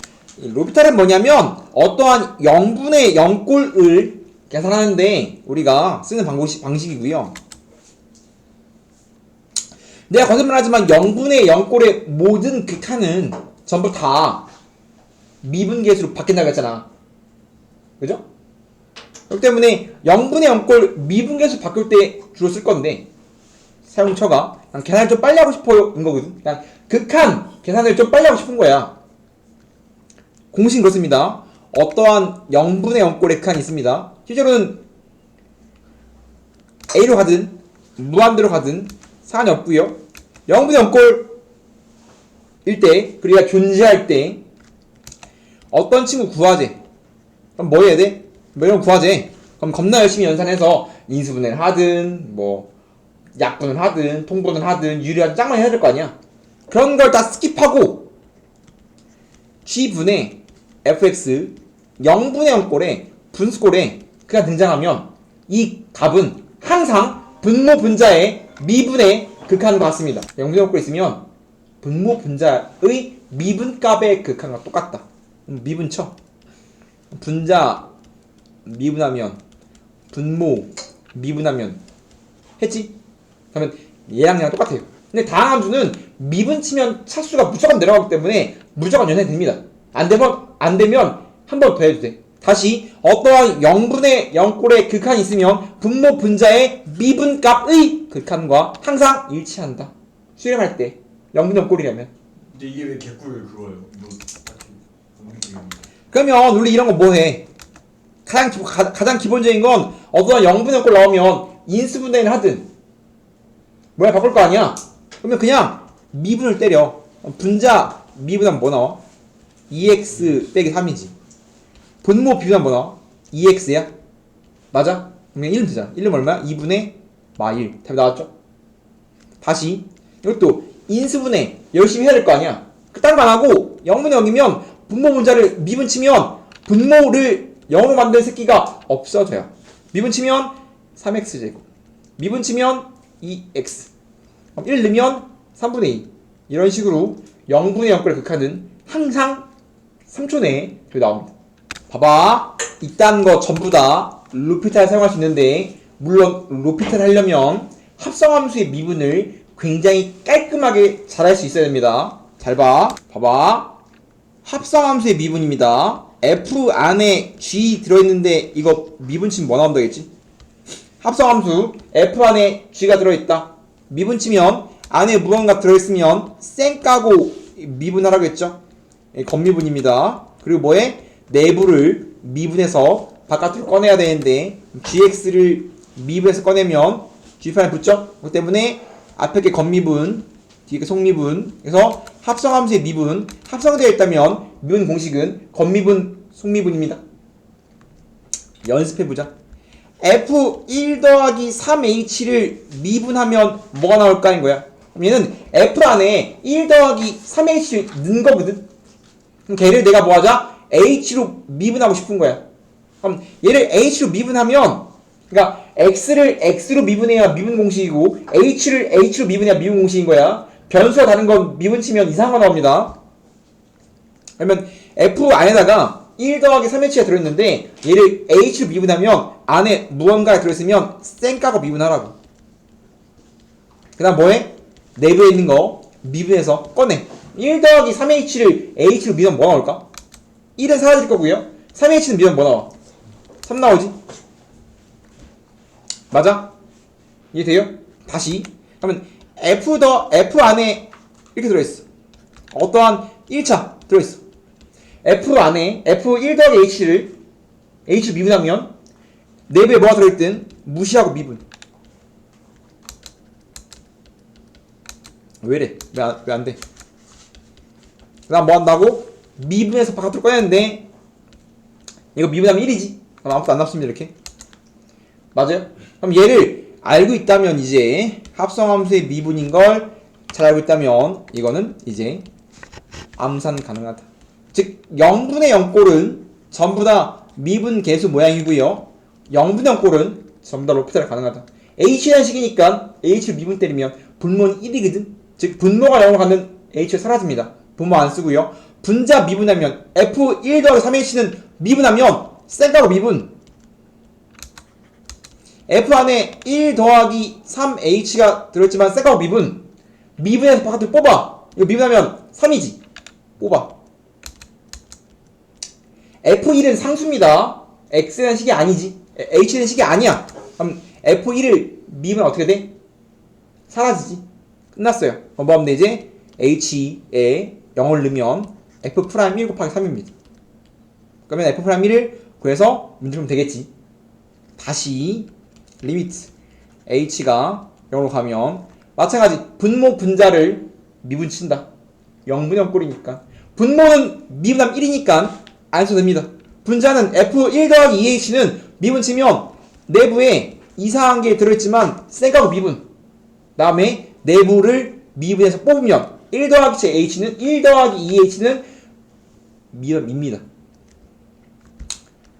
로피탈은 뭐냐면 어떠한 0분의 0꼴을 계산하는데 우리가 쓰는 방식이고요. 내가 거짓말하지만 0분의 0꼴의 모든 극한은 전부 다 미분계수로 바뀐다고 했잖아. 그죠? 그렇기 때문에 0분의 0꼴 미분계수 바꿀 때 주로 쓸 건데 사용처가 그냥 계산을 좀 빨리 하고 싶어요 인 거거든. 그냥 극한 계산을 좀 빨리 하고 싶은 거야. 공식은 그렇습니다. 어떠한 0분의 0꼴의 극한이 있습니다. 실제로는 A로 가든 무한대로 가든 상관이 없고요. 0분의 0꼴일 때 그리고 존재할 때 어떤 친구 구하재. 그럼 뭐 해야 돼? 뭐 이런 구하재. 그럼 겁나 열심히 연산해서 인수분해를 하든 뭐 약분을 하든 통분을 하든 유리하든 짝만 해야 될 거 아니야. 그런 걸 다 스킵하고 g분의 fx 0분의 0꼴에 분수꼴에 그가 등장하면 이 값은 항상 분모 분자의 미분의 극한과 같습니다. 0분의 0꼴 있으면 분모 분자의 미분값의 극한과 똑같다. 미분 쳐. 분자 미분하면 분모 미분하면 했지? 그러면 얘랑 얘랑 똑같아요. 근데 다항 함수는 미분 치면 차수가 무조건 내려가기 때문에 무조건 연산이 됩니다. 안 되면 한 번 더 해도 돼. 다시 어떠한 0분의 0꼴의 극한이 있으면 분모 분자의 미분값의 극한과 항상 일치한다. 수렴할 때 0분의 0꼴이라면. 근데 이게 왜 개꿀 그거예요? 뭐 딱히 그러면 우리 이런 거 뭐 해? 가장 기본적인 건 어떠한 0분의 0꼴 나오면 인수분해를 하든 뭐야 바꿀 거 아니야? 그러면 그냥 미분을 때려. 분자 미분하면 뭐 나와? 2x 빼기 3이지. 분모 비분하면 뭐 나와? 2x야? 맞아? 그냥 1은 되잖아. 1은 얼마야? 2분의 마1. 답이 나왔죠? 다시 이것도 인수분해 열심히 해야 될 거 아니야. 딴 거 안 하고 0분의 0이면 분모 분자를 미분 치면 분모를 0으로 만든 새끼가 없어져요. 미분 치면 3x제곱, 미분 치면 2x, 1 넣으면 3분의 2. 이런 식으로 0분의 0꼴의 극한은 항상 3초 내에 나옵니다. 봐봐, 이딴 거 전부 다 로피탈 사용할 수 있는데, 물론 로피탈 하려면 합성함수의 미분을 굉장히 깔끔하게 잘 할 수 있어야 됩니다. 잘 봐. 봐봐, 합성함수의 미분입니다. f 안에 g 들어있는데 이거 미분 치면 뭐 나온다겠지? 합성함수 f 안에 g가 들어있다. 미분 치면 안에 무언가 들어있으면 쌩 까고 미분하라고 했죠? 겉미분입니다. 그리고 뭐해? 내부를 미분해서 바깥으로 꺼내야 되는데 gx를 미분해서 꺼내면 g판에 붙죠? 그렇기 때문에 앞에 게 겉미분, 뒤에 게 속미분. 그래서 합성함수의 미분, 합성되어 있다면 미분 공식은 겉미분, 속미분입니다. 연습해보자. f1 더하기 3h를 미분하면 뭐가 나올까? 인 거야. 그럼 얘는 f 안에 1 더하기 3h를 넣은 거거든. 그럼 걔를 내가 뭐 하자? h로 미분하고 싶은 거야. 그럼 얘를 h로 미분하면, 그러니까 x를 x로 미분해야 미분 공식이고 h를 h로 미분해야 미분 공식인 거야. 변수가 다른 건 미분 치면 이상한 거 나옵니다. 그러면 f 안에다가 1 더하기 3h가 들어있는데 얘를 h로 미분하면 안에 무언가가 들어있으면 쌩 까고 미분하라고. 그 다음 뭐해? 내부에 있는 거 미분해서 꺼내. 1 더하기 3h를 h로 미분하면 뭐 나올까? 1은 사라질 거고요. 3h는 미분하면 뭐 나와? 3 나오지? 맞아? 이해돼요? 다시. 그러면 f 안에 이렇게 들어있어. 어떠한 1차 들어있어. f 안에 f1 더하기 h를 h로 미분하면 내부에 뭐가 들어있든 무시하고 미분. 왜래? 왜 안 돼? 그 다음 뭐 한다고? 미분해서 바깥으로 꺼냈는데 이거 미분하면 1이지? 그럼 아무것도 안 남습니다. 이렇게. 맞아요? 그럼 얘를 알고 있다면 이제 합성함수의 미분인 걸 잘 알고 있다면 이거는 이제 암산 가능하다. 즉 0분의 0꼴은 전부 다 미분 계수 모양이고요. 0분의 0꼴은 전부 다 로피탈 가능하다. h라는 식이니까 h를 미분 때리면 분모는 1이거든. 즉 분모가 0으로 가면 h가 사라집니다. 분모 안 쓰고요. 분자 미분하면 f1 더하기 3h는 미분하면 쌩까로 미분. f 안에 1 더하기 3h가 들어있지만 쌩까로 미분. 미분해서 바깥으로 뽑아. 이거 미분하면 3이지. 뽑아. f1은 상수입니다. x라는 식이 아니지. h라는 식이 아니야. 그럼 f1을 미분하면 어떻게 돼? 사라지지. 끝났어요. 그럼 뭐 하면 되지? h에 0을 넣으면 f'1 곱하기 3입니다. 그러면 f'1을 구해서 문제 풀면 되겠지. 다시 리미트 h가 0으로 가면 마찬가지 분모 분자를 미분 친다. 0분의 0꼴이니까 분모는 미분하면 1이니까 안 써도 됩니다. 분자는 f1 더하기 2h는 미분 치면 내부에 이상한 게 들어있지만 쌩까고 미분. 다음에 내부를 미분해서 뽑으면 1 더하기 h는 1 더하기 2h는 미입니다.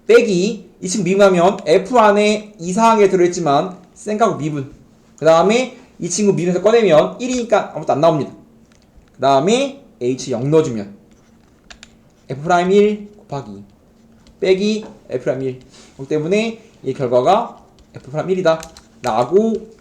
빼기 이 친구 미분하면 f 안에 이상하게 들어있지만 쌩까고 미분. 그 다음에 이 친구 미분해서 꺼내면 1이니까 아무것도 안 나옵니다. 그 다음에 h 0 넣어주면 f'1 곱하기 빼기 f'1 그렇기 때문에 이 결과가 f'1이다 라고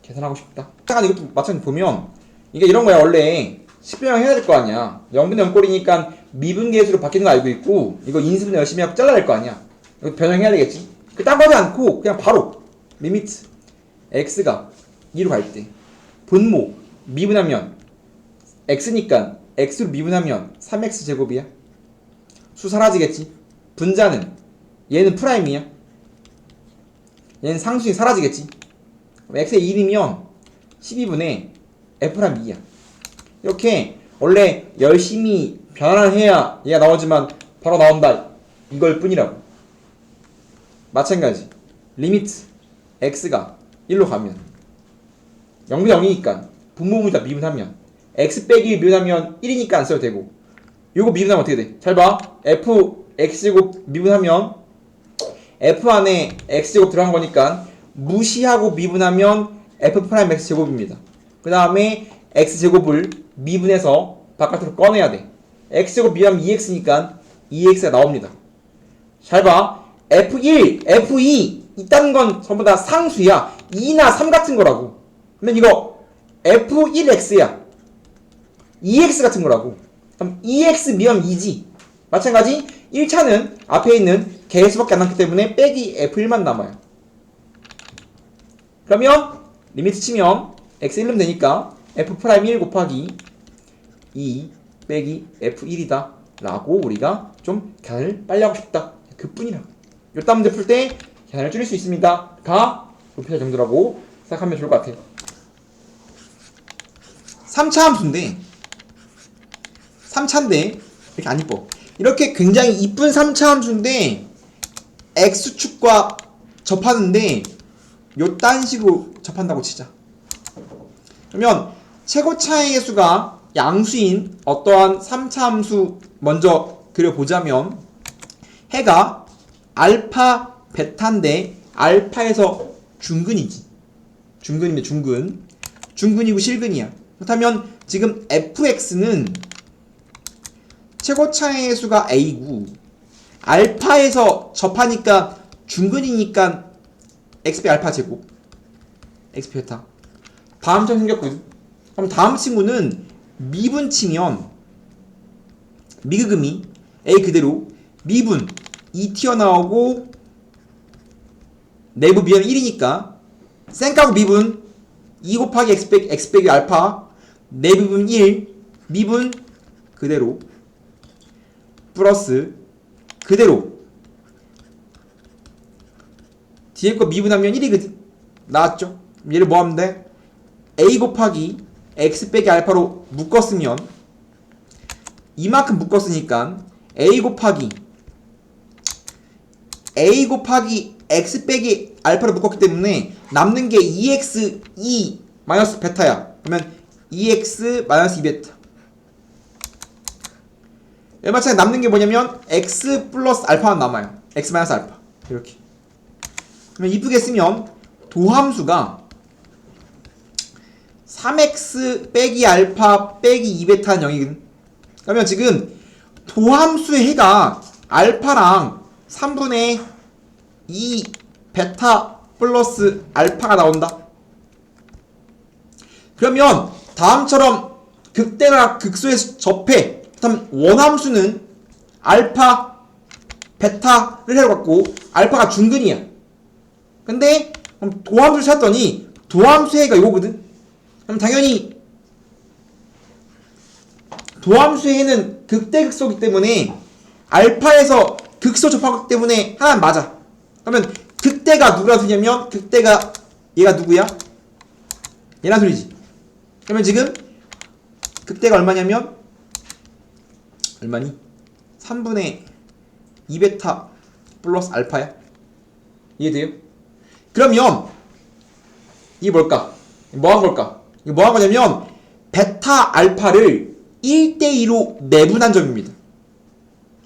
계산하고 싶다. 잠깐 이것도 마찬가지로 보면 이게 이런 거야. 원래 식별형 해야 될 거 아니야. 0분의 0꼴이니까 미분계수로 바뀌는 거 알고 있고 이거 인수분해 열심히 하고 잘라야 될 거 아니야. 이거 변형해야 되겠지. 딴 거 하지 않고 그냥 바로 리미트 x가 2로 갈 때 분모 미분하면 x니까 x로 미분하면 3x 제곱이야. 수 사라지겠지. 분자는 얘는 프라임이야. 얘는 상수이 사라지겠지. x의 1이면 12분의 f'ram 2야. 이렇게 원래 열심히 변환을 해야 얘가 나오지만 바로 나온다 이걸 뿐이라고. 마찬가지 리미트 x가 1로 가면 0분의 0이니까 분모분자 미분하면 x 빼기 미분하면 1이니까 안 써도 되고 요거 미분하면 어떻게 돼? 잘 봐. f x제곱 미분하면 f 안에 x제곱 들어간 거니까 무시하고 미분하면 f 프라임 x 제곱입니다. 그 다음에 x제곱을 미분해서 바깥으로 꺼내야 돼. x제곱 미분하면 2x니까 2x가 나옵니다. 잘 봐. f1, f2 있다는 건 전부 다 상수야. 2나 3 같은 거라고. 그러면 이거 f1x야. 2x 같은 거라고. 그럼 2x 미분 2지. 마찬가지 1차는 앞에 있는 개수밖에 안 남기 때문에 빼기 f1만 남아요. 그러면 리미트 치면 x 1름 되니까 f'1 곱하기 2 빼기 f1이다 라고 우리가 좀 계산을 빨리 하고 싶다 그뿐이라고. 요딴 문제 풀 때 계산을 줄일 수 있습니다 가 높이할 정도라고 생각하면 좋을 것 같아요. 3차 함수인데 3차인데 이렇게 안 이뻐. 이렇게 굉장히 이쁜 3차 함수인데 x축과 접하는데 요딴 식으로 접한다고 치자. 그러면 최고차의 수가 양수인 어떠한 3차 함수 먼저 그려보자면 해가 알파 베타인데 알파에서 중근이지. 중근이면 중근. 중근이고 실근이야. 그렇다면 지금 fx는 최고차의 수가 a고 알파에서 접하니까 중근이니까 x 빼 알파 제곱 x 베타. 다음처럼 생겼거든. 그럼 다음 친구는 미분 치면 미그금이 a 그대로 미분 2 튀어나오고 내부 미분 1이니까 쌩까고 미분 2 곱하기 x 빼기 알파 내부분 1 미분 그대로 플러스 그대로 뒤에 거 미분하면 1이거든. 나왔죠? 얘를 뭐 하면 돼? a 곱하기 x 빼기 알파로 묶었으면 이만큼 묶었으니까 a 곱하기 x 빼기 알파로 묶었기 때문에 남는 게 2x 2 마이너스 베타야. 그러면 2x 마이너스 2베타. 마찬가지 남는 게 뭐냐면 x 플러스 알파만 남아요. x 마이너스 알파. 이렇게. 그러면 이쁘게 쓰면 도함수가 3x 빼기 알파 빼기 2베타는 0이거든. 그러면 지금 도함수의 해가 알파랑 3분의 2 베타 플러스 알파가 나온다. 그러면 다음처럼 극대나 극소에 접해. 그럼 원함수는 알파 베타를 해갖고 알파가 중근이야. 근데 그럼 도함수를 찾았더니 도함수의 해가 이거거든. 그럼 당연히 도함수의 해는 극대극소이기 때문에 알파에서 극소 접하기 때문에 하나는 맞아. 그러면 극대가 누구라 소리냐면 극대가 얘가 누구야? 얘란 소리지. 그러면 지금 극대가 얼마냐면 얼마니? 3분의 2베타 플러스 알파야. 이해돼요? 그러면 이게 뭘까? 뭐 한 걸까? 이거 뭐 한 거냐면 베타 알파를 1대2로 내분한 점입니다.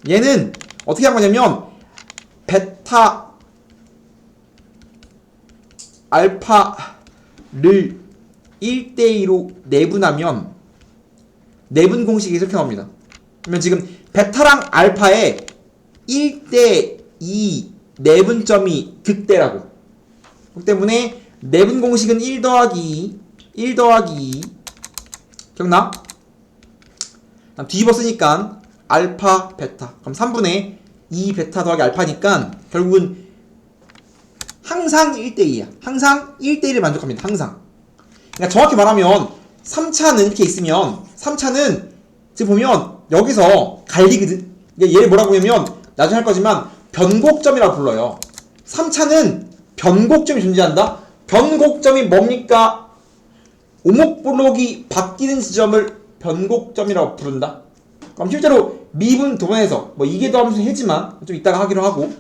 얘는 어떻게 한 거냐면 베타 알파를 1대2로 내분하면 내분 공식이 이렇게 나옵니다. 그러면 지금 베타랑 알파의 1대2 내분점이 극대라고. 그렇기 때문에 내분 공식은 1 더하기 2 기억나? 뒤집어 쓰니까 알파 베타 그럼 3분의 2 베타 더하기 알파니까 결국은 항상 1대2야. 항상 1대1을 만족합니다. 항상. 그러니까 정확히 말하면 3차는 이렇게 있으면 3차는 지금 보면 여기서 갈리거든. 얘를 뭐라고 하냐면 나중에 할 거지만 변곡점이라고 불러요. 3차는 변곡점이 존재한다. 변곡점이 뭡니까? 오목블록이 바뀌는 지점을 변곡점이라고 부른다. 그럼 실제로 미분 도면에서 뭐 이게 더함수 해지만 좀 이따가 하기로 하고,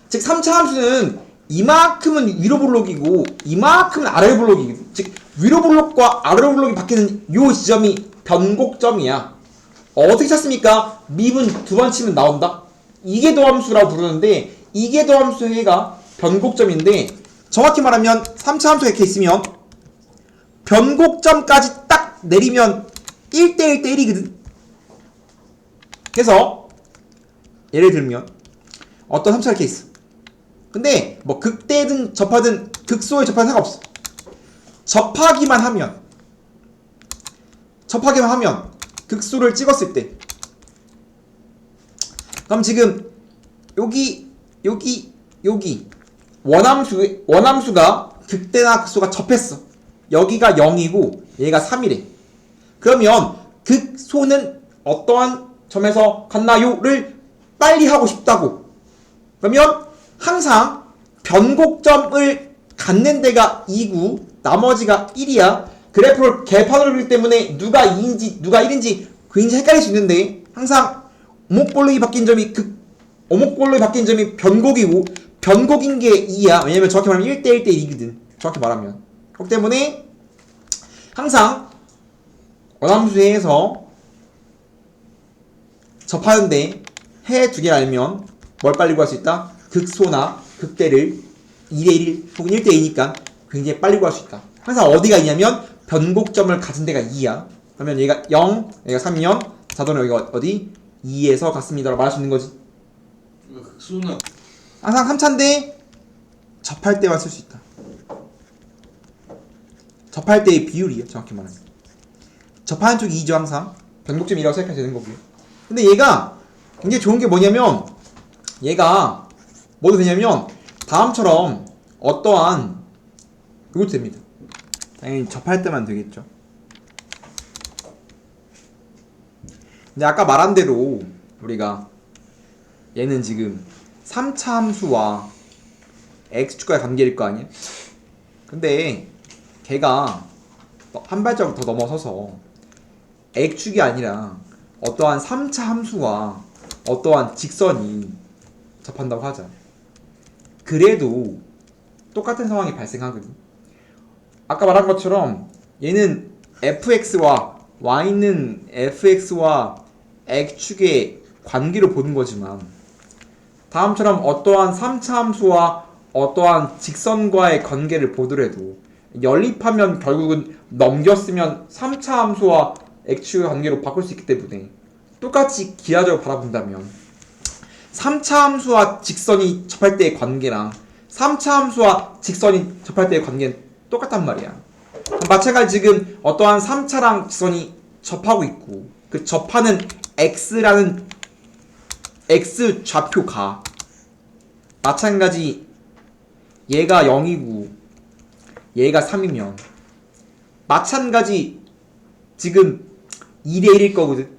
즉 3차 함수는 이만큼은 위로 블록이고 이만큼은 아래 블록이고, 즉 위로 블록과 아래 블록이 바뀌는 요 지점이 변곡점이야. 어떻게 찾습니까? 미분 두 번 치면 나온다. 이게 도함수라고 부르는데 이게 도함수 해가 변곡점인데, 정확히 말하면 3차 함수가 이렇게 있으면 변곡점까지 딱 내리면 1대1 대 1이거든. 그래서 예를 들면 어떤 3차 이렇게 있어. 근데 뭐 극대든 접하든 극소에 접하든 상관없어. 접하기만 하면 극소를 찍었을 때, 그럼 지금 여기 원함수가 극대나 극소가 접했어. 여기가 0이고 얘가 3이래. 그러면 극소는 어떠한 점에서 갔나요?를 빨리 하고 싶다고. 그러면 항상 변곡점을 갖는 데가 2고 나머지가 1이야. 그래프를 개판으로 그리기 때문에 누가 2인지 누가 1인지 굉장히 헷갈릴 수 있는데, 항상 오목볼록이 바뀐 점이 변곡이고 변곡인 게 2야. 왜냐면 정확히 말하면 1대1 대 2거든. 정확히 말하면. 그렇기 때문에 항상 원함수에서 접하는데 해 두 개를 알면 뭘 빨리 구할 수 있다? 극소나 극대를 2대1 혹은 1대2니까 굉장히 빨리 구할 수 있다. 항상 어디가 2냐면 변곡점을 가진 데가 2야. 그러면 얘가 0, 얘가 3이면 자동으로 여기가 어디? 2에서 같습니다 라고 말할 수 있는 거지. 극소나 항상 3차인데 접할 때만 쓸 수 있다. 접할 때의 비율이에요. 정확히 말하면 접하는 쪽이 2죠. 항상 변곡점이라고 생각하면 되는 거고요. 근데 얘가 굉장히 좋은 게 뭐냐면, 얘가 뭐도 되냐면 다음처럼 어떠한 이것도 됩니다. 당연히 접할 때만 되겠죠. 근데 아까 말한 대로 우리가 얘는 지금 3차 함수와 x축과의 관계일 거 아니야? 근데 걔가 한 발자국 더 넘어서서 x축이 아니라 어떠한 3차 함수와 어떠한 직선이 접한다고 하자. 그래도 똑같은 상황이 발생하거든. 아까 말한 것처럼 얘는 fx와 y는 fx와 x축의 관계로 보는 거지만, 다음처럼 어떠한 3차 함수와 어떠한 직선과의 관계를 보더라도 연립하면 결국은 넘겼으면 3차 함수와 x축의 관계로 바꿀 수 있기 때문에 똑같이 기하적으로 바라본다면 3차 함수와 직선이 접할 때의 관계랑 3차 함수와 직선이 접할 때의 관계는 똑같단 말이야. 마찬가지 지금 어떠한 3차랑 직선이 접하고 있고 그 접하는 x라는 x 좌표가 마찬가지 얘가 0이고 얘가 3이면 마찬가지 지금 2대 1일 거거든.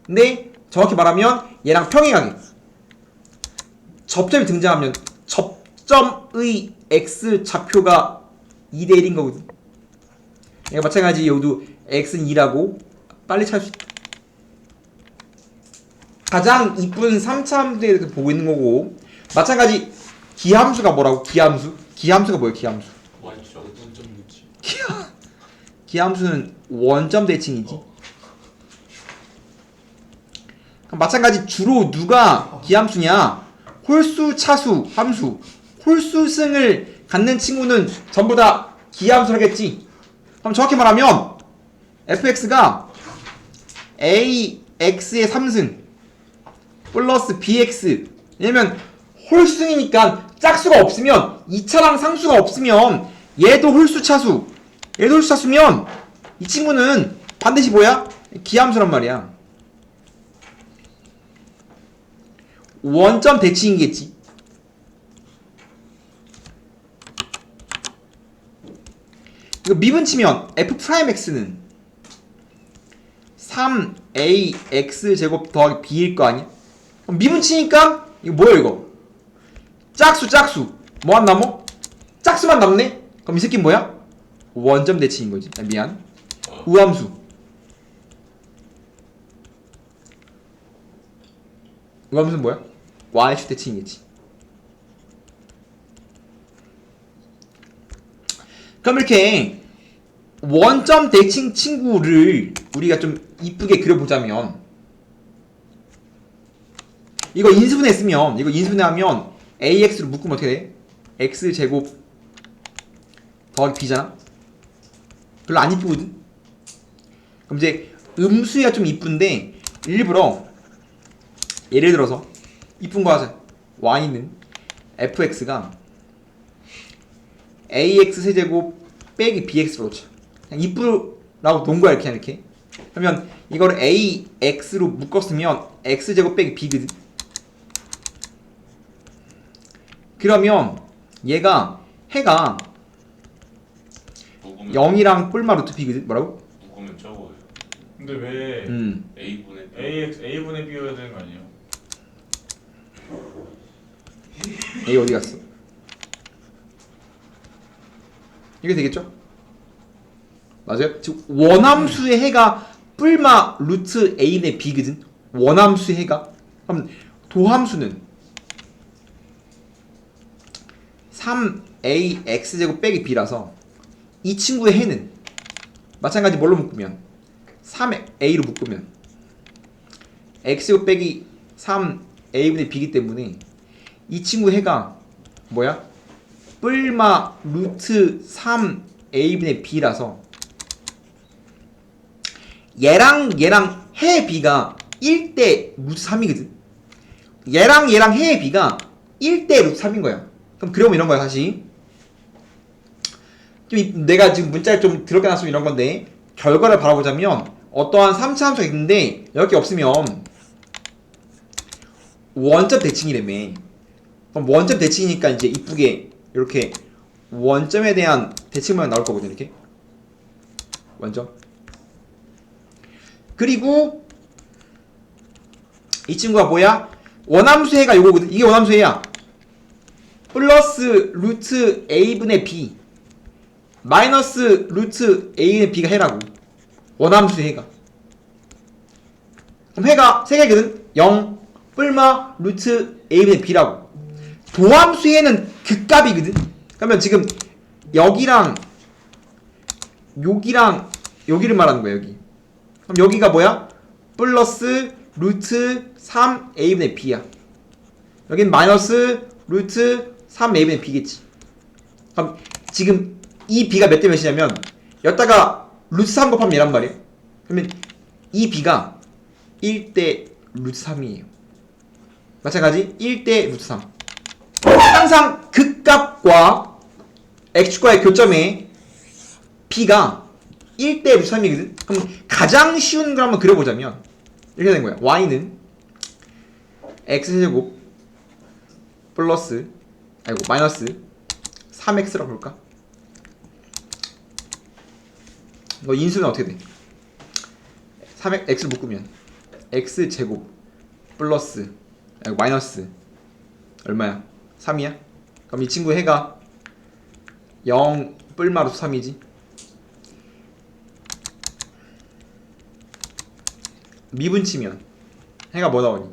근데 정확히 말하면 얘랑 평행하게 접점이 등장하면 접점의 x 좌표가 2대 1인 거거든. 얘가 마찬가지 여기도 x는 2라고 빨리 찾을 수 있다. 가장 이쁜 3차 함수에 대해서 보고 있는 거고, 마찬가지 기함수가 뭐라고? 기함수가 뭐예요? 기함수 Y축 기함수는 원점 대칭이지. 그럼 마찬가지 주로 누가 기함수냐? 홀수, 차수, 함수. 홀수승을 갖는 친구는 전부 다 기함수라겠지. 그럼 정확히 말하면 fx가 ax의 3승 플러스 bx. 왜냐면 홀수승이니까 짝수가 없으면 2차랑 상수가 없으면 얘도 홀수 차수 얘도 홀수 차수면 이 친구는 반드시 뭐야? 기함수란 말이야. 원점 대칭이겠지. 이거 미분 치면 f'x는 3ax 제곱 더하기 b일 거 아니야? 그럼 미분 치니까 이거 뭐야 이거? 짝수 뭐 안 남어? 짝수만 남네? 그럼 이 새끼는 뭐야? 원점 대칭인 거지. 아, 미안. 우함수. 우함수는 뭐야? y축 대칭이겠지. 그럼 이렇게 원점 대칭 친구를 우리가 좀 이쁘게 그려보자면, 이거 인수분해했으면, 이거 인수분해하면 ax로 묶으면 어떻게 돼? x제곱 더하기 b잖아? 별로 안 이쁘거든? 그럼 이제 음수야 좀 이쁜데 일부러 예를 들어서 이쁜 거 하자. y는 fx가 ax 세제곱 빼기 bx로 놓자. 그냥 이쁘라고 놓은 거야 이렇게. 그러면 이걸 ax로 묶었으면 x제곱 빼기 b거든. 그러면 얘가 해가 묶으면 0이랑 뿔마 루트 b거든. 뭐라고? 묶으면 적어요. 근데 왜 a분의 b. a분의 b여야 되는 거 아니에요? a 어디 갔어? 이게 되겠죠? 맞아요? 즉 원함수의 해가 뿔마 루트 a분의 b거든. 원함수의 해가. 그럼 도함수는 3ax 제곱 빼기 b라서 이 친구의 해는 마찬가지 뭘로 묶으면 3a로 묶으면 x제곱 빼기 3a분의 b이기 때문에 이 친구 해가 뭐야? 뿔마 루트 3a분의 b라서 얘랑 해의 b가 1대 루트 3이거든. 얘랑 해의 b가 1대 루트 3인 거야. 그럼 그려보면 이런 거야. 다시 좀 내가 지금 문자를 좀 더럽게 놨으면 이런 건데, 결과를 바라보자면 어떠한 3차 함수가 있는데 이렇게 없으면 원점 대칭이라며. 그럼 원점 대칭이니까 이제 이쁘게 이렇게 원점에 대한 대칭 모양 나올 거거든. 이렇게 원점. 그리고 이 친구가 뭐야? 원함수해가 요거거든. 이게 원함수해야. 플러스 루트 a분의 b 마이너스 루트 a분의 b가 해라고. 원함수 해가. 그럼 해가 3개거든. 0 뿔마 루트 a분의 b라고. 도함수 해는 극값이거든. 그러면 지금 여기랑 여기를 말하는 거야. 여기. 그럼 여기가 뭐야? 플러스 루트 3a분의 b야. 여긴 마이너스 루트 3a분의 b겠지. 그럼 지금 이 b가 몇 대 몇이냐면 여기다가 루트 3 곱하면 얘란 말이에요. 그러면 이 b가 1대 루트 3이에요. 마찬가지 1대 루트 3. 항상 극값과 x축과의 교점에 b가 1대 루트 3이거든. 그럼 가장 쉬운 걸 한번 그려보자면 이렇게 된 거야. y는 x제곱 플러스 마이너스 3x라고 볼까? 이거 인수는 어떻게 돼? 3x를 묶으면 x제곱 플러스 마이너스 얼마야? 3이야? 그럼 이 친구 해가 0 뿔마 루트 3이지. 미분 치면 해가 뭐 나오니?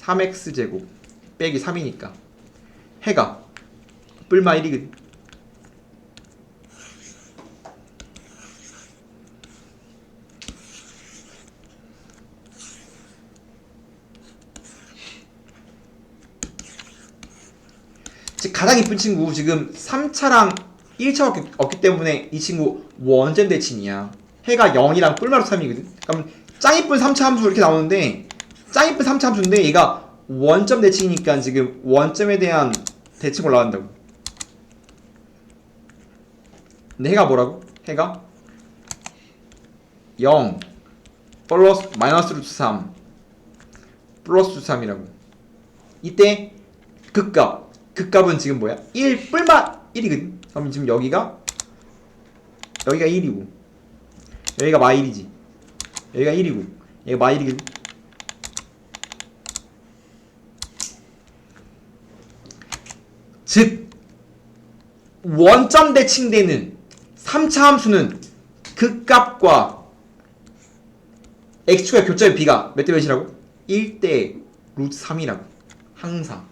3x제곱 빼기 3이니까 해가 뿔마 1이거든. 즉 가장 이쁜 친구 지금 3차랑 1차가 없기 때문에 이 친구 원점 대칭이야. 해가 0이랑 뿔마루 3이거든. 그럼 짱 이쁜 3차 함수 이렇게 나오는데 짱 이쁜 3차 함수인데 얘가 원점 대칭이니까 지금 원점에 대한 대칭 올라간다고. 근데 해가 뭐라고? 해가 0 플러스 마이너스 루트 3 플러스 루트 3이라고. 이때 극값은 지금 뭐야? 1 뿔맛 1이거든. 그럼 지금 여기가 1이고 여기가 마1이지. 여기가 1이고 여기가 마1이거든. 즉 원점 대칭되는 3차 함수는 극값과 x축의 교점의 비가 몇 대 몇이라고? 1대 루트 3이라고. 항상.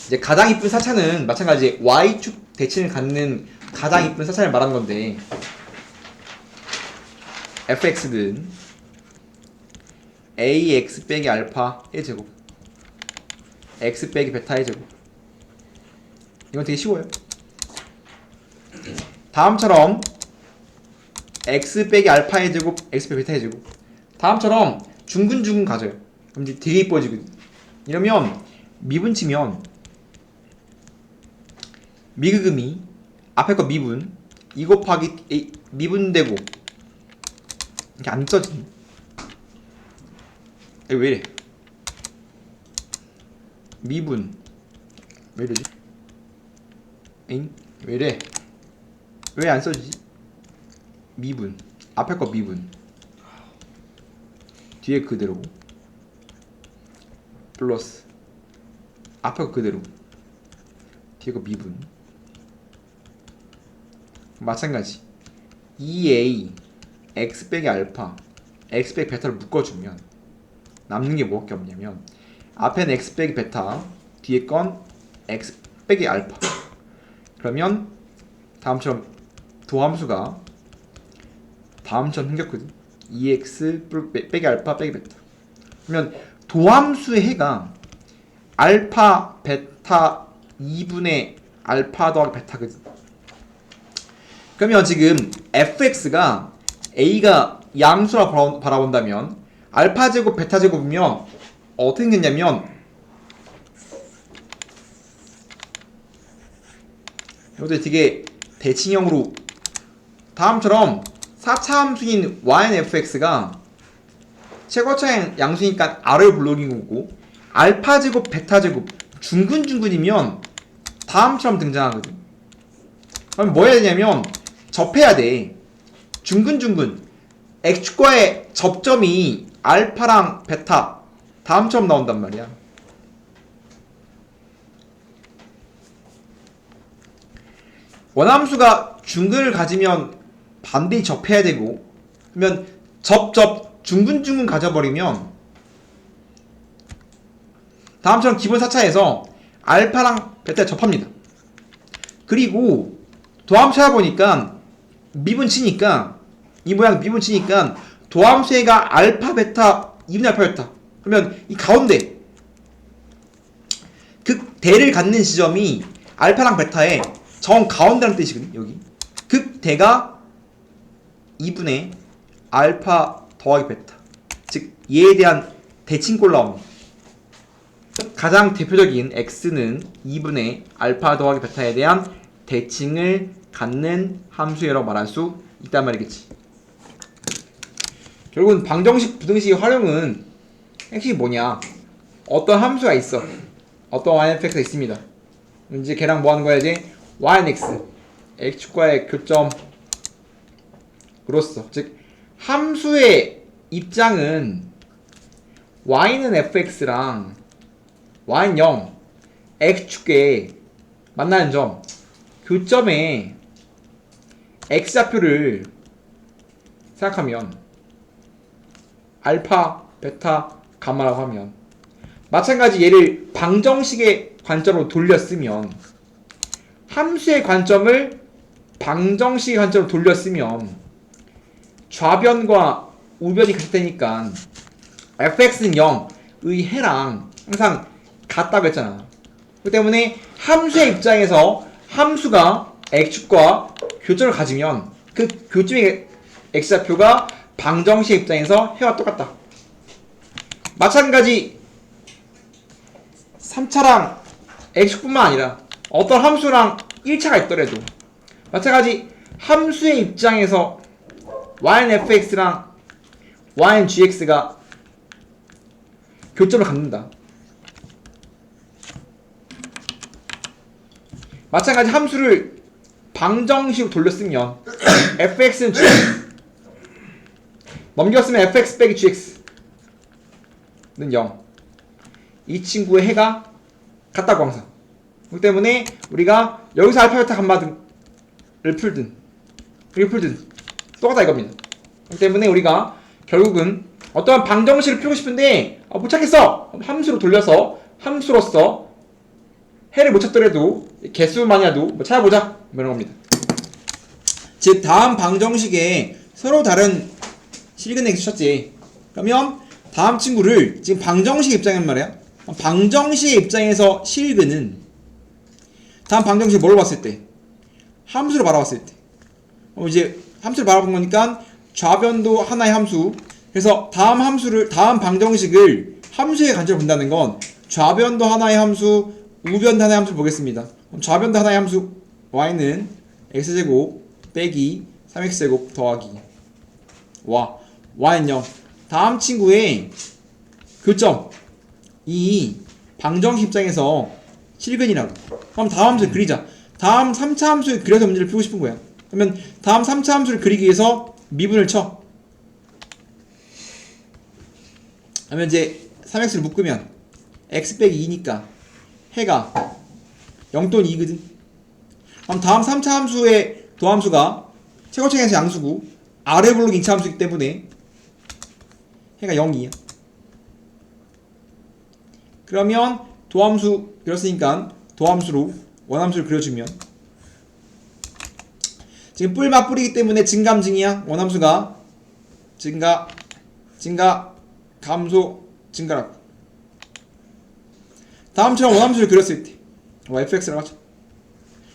이제 가장 이쁜 4차는 마찬가지 y축 대칭을 갖는 가장 이쁜 4차를 말하는 건데 fx는 ax 빼기 알파 1제곱 x 빼기 베타 1제곱. 이건 되게 쉬워요. 다음처럼 x 빼기 알파 1제곱 x 빼기 베타 1제곱. 다음처럼 중근중근 가져요. 그럼 이제 되게 이뻐지거든. 이러면 미분 치면 미그금이 앞에 거 미분 2 곱하기 A, 미분되고 이게 안 써지네. 이거 왜 이래? 미분 왜 이러지? 엥? 왜 이래? 왜 안 써지지? 미분 앞에 거 미분 뒤에 그대로 플러스 앞에 거 그대로 뒤에 거 미분. 마찬가지 2a x 빼기 알파 x 빼기 베타를 묶어주면 남는 게 뭐밖에 없냐면 앞에는 x 빼기 베타 뒤에 건 x 빼기 알파. 그러면 다음처럼 도함수가 다음처럼 생겼거든. 2x 빼기 알파 빼기 베타. 그러면 도함수의 해가 알파 베타 2분의 알파 더하기 베타거든. 그러면 지금 fx가 a가 양수라 바라본다면 알파 제곱 베타 제곱이면 어떻게 생겼냐면 이것도 되게 대칭형으로 다음처럼 4차 함수인ynfx가 최고차의 양수니까 r을 불러긴 거고 알파 제곱 베타 제곱 중근중근이면 다음처럼 등장하거든. 그럼 뭐 해야 되냐면 접해야 돼. 중근중근 x축과의 접점이 알파랑 베타 다음처럼 나온단 말이야. 원함수가 중근을 가지면 반드시 접해야 되고 그러면 중근중근 가져버리면 다음처럼 기본 4차에서 알파랑 베타에 접합니다. 그리고 도함수 찾아보니까 미분 치니까 이 모양 미분 치니까 도함수가 알파 베타 2분의 알파 베타. 그러면 이 가운데 극대를 갖는 지점이 알파랑 베타의 정 가운데라는 뜻이거든. 여기 극대가 2분의 알파 더하기 베타. 즉 얘에 대한 대칭꼴 나옵니다. 가장 대표적인 x는 2분의 알파 더하기 베타에 대한 대칭을 갖는 함수라고 말할 수 있단 말이겠지. 결국은 방정식, 부등식의 활용은 핵심이 뭐냐? 어떤 함수가 있어. 어떤ynfx가 있습니다. 이제 걔랑 뭐 하는 거야 이제?ynx x축과의 교점으로서 즉 함수의 입장은 y는 fx랑 y는 0 x축에 만나는 점 교점에 x좌표를 생각하면 알파, 베타, 가마라고 하면 마찬가지 얘를 방정식의 관점으로 돌렸으면 함수의 관점을 방정식의 관점으로 돌렸으면 좌변과 우변이 같을 테니까 fx는 0의 해랑 항상 같다고 했잖아. 그렇기 때문에 함수의 입장에서 함수가 x축과 교점을 가지면 그 교점의 x좌표가 방정식의 입장에서 해와 똑같다. 마찬가지 3차랑 x축뿐만 아니라 어떤 함수랑 1차가 있더라도 마찬가지 함수의 입장에서 y는 fx랑 y는 gx가 교점을 갖는다. 마찬가지 함수를 방정식으로 돌렸으면 fx는 gx 넘겼으면 fx 빼기 gx는 0. 이 친구의 해가 같다고 항상. 그렇기 때문에 우리가 여기서 알파 베타 감마를 풀든 이렇게 풀든 똑같다 이겁니다. 그렇기 때문에 우리가 결국은 어떠한 방정식을 풀고 싶은데 못 찾겠어! 함수로 돌려서 함수로서 해를 못 찾더라도 개수만이라도 뭐 찾아보자 이런 겁니다. 즉 다음 방정식에 서로 다른 실근 액수 찾지. 그러면 다음 친구를 지금 방정식 입장이란 말이야. 방정식 입장에서 실근은 다음 방정식 뭘 봤을 때? 함수로 바라봤을 때. 이제 함수를 바라본 거니까 좌변도 하나의 함수. 그래서 다음 방정식을 함수의 관점으로 본다는 건 좌변도 하나의 함수, 우변도 하나의 함수를 보겠습니다. 그럼 좌변도 하나의 함수 y는 x제곱 빼기 3x제곱 더하기 y는 0. 다음 친구의 교점 이 방정식 입장에서 실근이라고. 그럼 다음 함수를 그리자. 다음 3차 함수를 그려서 문제를 풀고 싶은 거야. 그러면 다음 3차 함수를 그리기 위해서 미분을 쳐. 그러면 이제 3x를 묶으면 x 빼기 2니까 해가 0 또는 2거든. 그럼 다음 3차 함수의 도함수가 최고층에서 양수고 아래 블록 2차 함수이기 때문에 해가 0이야. 그러면 도함수 그렸으니까 도함수로 원함수를 그려주면 지금 뿔 맞뿔이기 때문에 증감증이야. 원함수가 증가 감소 증가라고. 다음처럼 원함수를 그렸을 때 fx라고 하죠.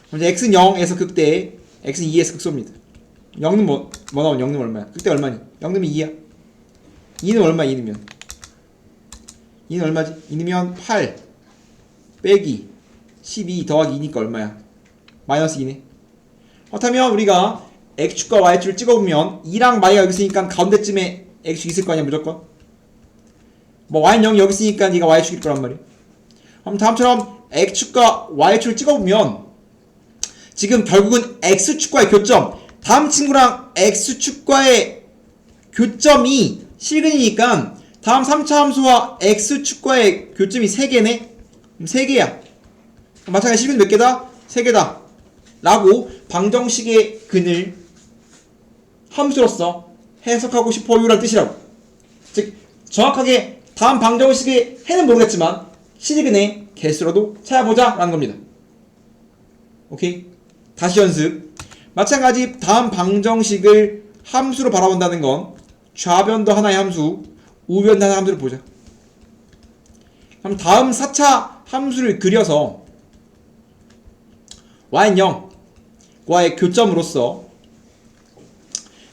그럼 이제 x는 0에서 극대, x는 2에서 극소입니다. 0는 뭐 나오면 0는 얼마야? 극대 얼마니? 0 넣으면 2야. 2는 얼마야? 2 넣으면 2는 얼마지? 2 넣으면 8 빼기 12 더하기 2니까 얼마야? 마이너스 2네. 그렇다면 우리가 x축과 y축을 찍어보면 2랑 마이가 여기 있으니까 가운데쯤에 x축이 있을 거 아니야 무조건. 뭐 y는 0이 여기 있으니까 네가 y축일 거란 말이야. 그럼 다음처럼 x축과 y축을 찍어보면 지금 결국은 x축과의 교점, 다음 친구랑 x축과의 교점이 실근이니까 다음 3차 함수와 x축과의 교점이 3개네? 그럼 3개야. 마찬가지 실근 몇 개다? 3개다. 라고 방정식의 근을 함수로서 해석하고 싶어요 라는 뜻이라고. 즉 정확하게 다음 방정식의 해는 모르겠지만 실근의 개수로도 찾아보자 라는 겁니다. 오케이? 다시 연습. 마찬가지 다음 방정식을 함수로 바라본다는 건 좌변도 하나의 함수, 우변도 하나의 함수를 보자. 그럼 다음 4차 함수를 그려서 y는 0, 과의 교점으로서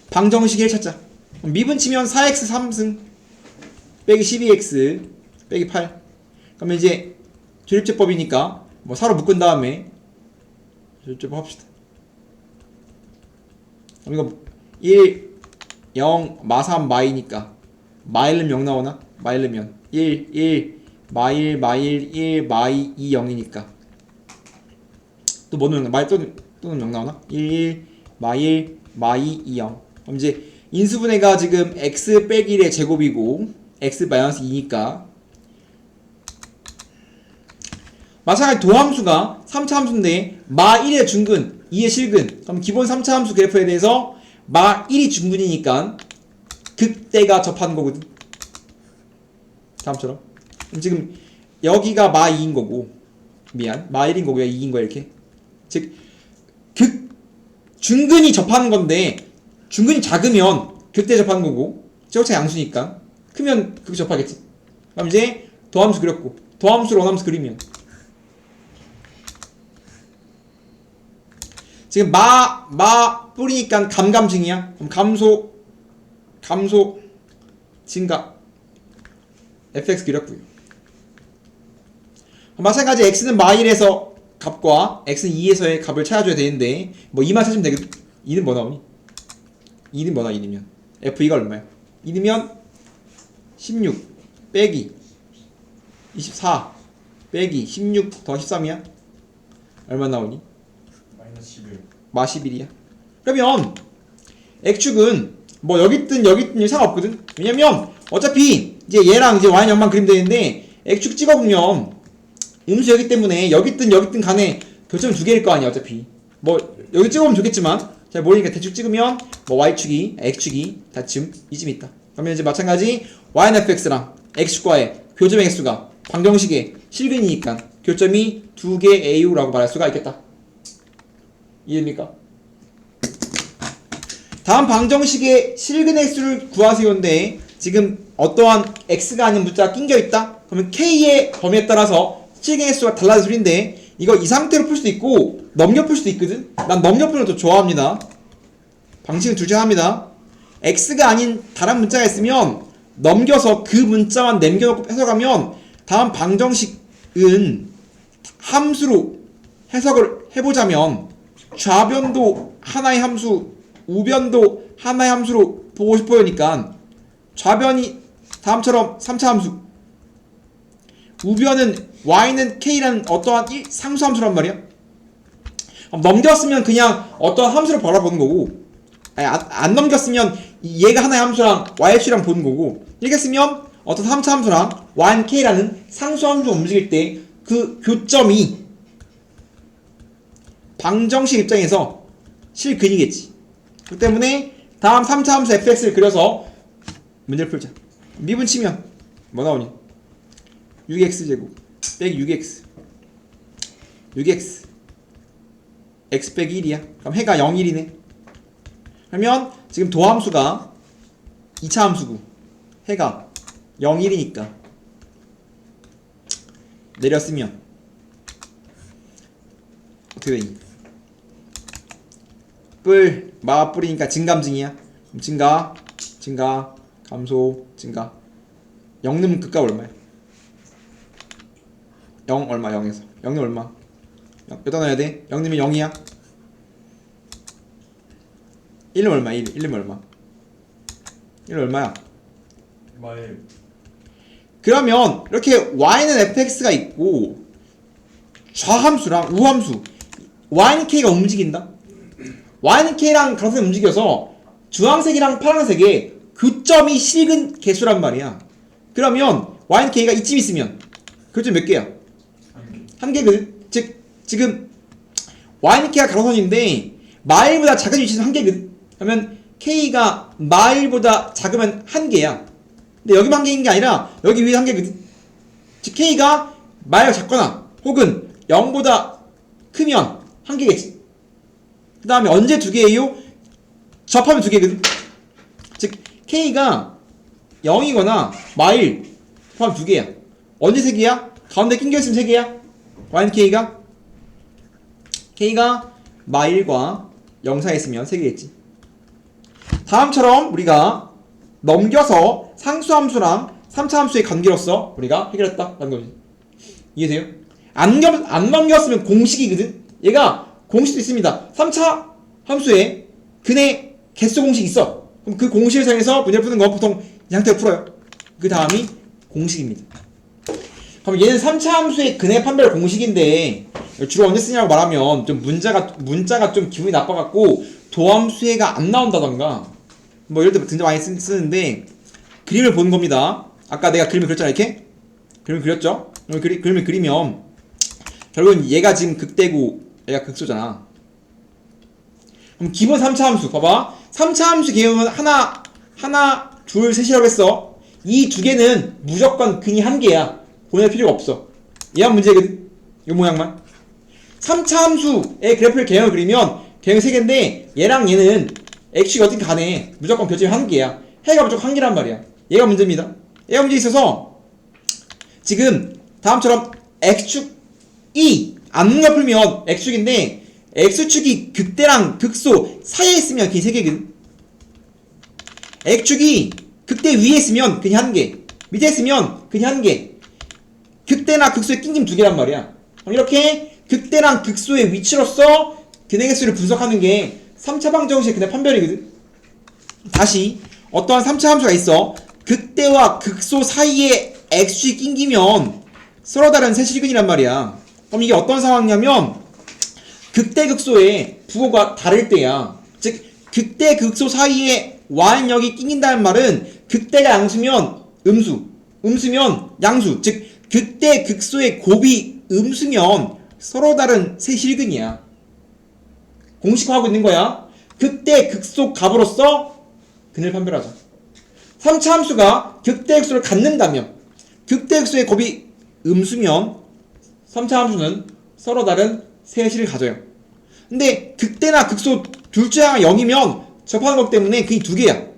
방정식을 찾자. 미분 치면 4x 3승 빼기 12x 빼기 8. 그러면 이제 조립제법이니까 뭐 4로 묶은 다음에 조립제법 합시다. 그럼 이거 1, 0, 마3, 마이니까 마일은 0 나오나? 마일르면 1, 1, 마일, 1, 마이, 2, 0이니까 또 뭐 넣는 마일 또는 0 나오나? 1, 마일, 마이, 2, 0. 그럼 이제 인수분해가 지금 x 빼기 1의 제곱이고 x 마이너스 2니까 마찬가지 도함수가 3차 함수인데 마 1의 중근, 2의 실근. 그럼 기본 3차 함수 그래프에 대해서 마 1이 중근이니까 극대가 접하는 거거든. 다음처럼. 그럼 지금 여기가 마 2인 거고 마 1인 거고요. 2인 거야 이렇게. 즉 중근이 접하는 건데 중근이 작으면 극대 접하는 거고 최고차 양수니까 크면 극 접하겠지. 그럼 이제 도함수 그렸고 도함수로 원함수 그리면 지금 뿌리니까 감감증이야. 그럼 감소 증가 fx 그렸고요. 마찬가지 x는 마1에서 값과 x는 2에서의 값을 찾아줘야 되는데 뭐 2만 찾으면 되거든. 2는 뭐 나오니? 2는 뭐 나와? 2면 f가 얼마야? 2면 16 빼기 24 빼기 16 더 13이야? 얼마 나오니? 마이너스 11. 마 11이야. 그러면 x축은 뭐 여기 있든 상관없거든. 왜냐면 어차피 이제 얘랑 이제 y 영만 그리면 되는데 x축 찍어보면 음수 여기 때문에 여기 있든 간에 교점은 두 개일 거 아니야 어차피. 뭐 여기 찍어보면 좋겠지만 잘 모르니까 대충 찍으면 뭐 y축이 x축이 다 지금 이쯤 있다. 그러면 이제 마찬가지 y는 fx랑 x축과의 교점의 개수가 방정식의 실근이니까 교점이 두 개 au라고 말할 수가 있겠다. 이해됩니까? 다음 방정식의 실근의 수를 구하세요인데 지금 어떠한 x가 아닌 문자가 낑겨있다? 그러면 k의 범위에 따라서 실근의 수가 달라질 소리인데 이거 이 상태로 풀 수도 있고 넘겨 풀 수도 있거든? 난 넘겨 푸는 걸 더 좋아합니다. 방식은 둘 중 하나입니다. x가 아닌 다른 문자가 있으면 넘겨서 그 문자만 남겨놓고 해석하면 다음 방정식은 함수로 해석을 해보자면 좌변도 하나의 함수, 우변도 하나의 함수로 보고 싶어요니까 좌변이 다음처럼 3차 함수, 우변은 y는 k라는 어떠한 상수함수란 말이야. 넘겼으면 그냥 어떠한 함수를 바라보는 거고, 아니, 안 넘겼으면 얘가 하나의 함수랑 y축이랑 보는 거고, 이렇게 쓰면 어떤 3차 함수랑 y는 k라는 상수함수가 움직일 때 그 교점이 방정식 입장에서 실근이겠지. 그렇기 때문에 다음 3차 함수 fx를 그려서 문제를 풀자. 미분 치면 뭐 나오니? 6x제곱 빼기 6x x 빼기 1이야. 그럼 해가 0, 1이네. 그러면 지금 도함수가 2차 함수고 해가 0, 1이니까 내렸으면 어떻게 되니? 뿌리니까 증감증이야. 그럼 증가, 감소, 증가. 0 넣으면 극값 얼마야? 0 얼마? 0에서 0은 얼마? 여기다 넣어야 돼. 0 넣으면 0이야. 1은 얼마? 1 넣으면 얼마? 1은 얼마야? 마일. 그러면 이렇게 y는 fx가 있고 좌함수랑 우함수 y는 k가 움직인다. y는 k랑 가로선이 움직여서 주황색이랑 파란색의 교점이 실근 개수란 말이야. 그러면 y는 k가 이쯤 있으면 교점 몇 개야? 한 개거든. 즉 지금 y는 k가 가로선인데 마일보다 작은 위치는 한 개거든. 그러면 k가 마일보다 작으면 한 개야. 근데 여기만 한 개인 게 아니라 여기 위에 한 개거든. 즉 k가 마일보다 작거나 혹은 0보다 크면 한 개겠지. 그 다음에 언제 두 개예요? 접하면 두 개거든. 즉 k가 0이거나 마일 포함 두 개야. 언제 세 개야? 가운데 낑겨 있으면 세 개야. y는 k가 마일과 0 사이에 있으면 세 개겠지. 다음처럼 우리가 넘겨서 상수함수랑 3차 함수의 관계로서 우리가 해결했다라는 거지. 이해돼요? 안 넘겼으면 공식이거든. 얘가 공식도 있습니다. 3차 함수에 근의 개수 공식이 있어. 그럼 그 공식을 사용해서 문제를 푸는 건 보통 이 상태로 풀어요. 그 다음이 공식입니다. 그럼 얘는 3차 함수의 근의 판별 공식인데 주로 언제 쓰냐고 말하면 좀 문자가 좀 기분이 나빠갖고 도함수해가 안 나온다던가 뭐 이럴 때 굉장히 많이 쓰는데 그림을 보는 겁니다. 아까 내가 그림을 그렸잖아. 이렇게 그림을 그렸죠. 그림을 그리면 결국은 얘가 지금 극대고 얘가 극소잖아. 그럼 기본 3차 함수 봐봐. 3차 함수 개형은 하나 둘 셋이라고 했어. 이 두 개는 무조건 근이 한 개야. 고민할 필요가 없어. 얘만 문제거든. 이 모양만. 3차 함수의 그래프를 개형을 그리면 개형 3개인데 얘랑 얘는 x축이 어떻게 가네. 무조건 교점이 한 개야. 해가 무조건 한 개란 말이야. 얘가 문제입니다. 얘가 문제 있어서 지금 다음처럼 x축이 안 풀면 x축인데 x축이 극대랑 극소 사이에 있으면 그게 3개거든. x축이 극대 위에 있으면 그냥 1개, 밑에 있으면 그냥 1개. 극대나 극소의 낑김 2개란 말이야. 그럼 이렇게 극대랑 극소의 위치로서 근의 개수를 분석하는 게 3차방 정식의 근의 판별이거든. 다시 어떠한 3차 함수가 있어. 극대와 극소 사이에 x축이 낑기면 서로 다른 세실근이란 말이야. 그럼 이게 어떤 상황이냐면 극대 극소의 부호가 다를 때야. 즉 극대 극소 사이에 y역이 낑긴다는 말은 극대가 양수면 음수, 음수면 양수. 즉 극대 극소의 곱이 음수면 서로 다른 세실근이야. 공식화하고 있는 거야. 극대 극소 값으로서 근을 판별하자. 3차 함수가 극대 극소를 갖는다면 극대 극소의 곱이 음수면 3차 함수는 서로 다른 세실을 가져요. 근데 극대나 극소 둘 중 하나가 0이면 접하는 것 때문에 그게 2개야.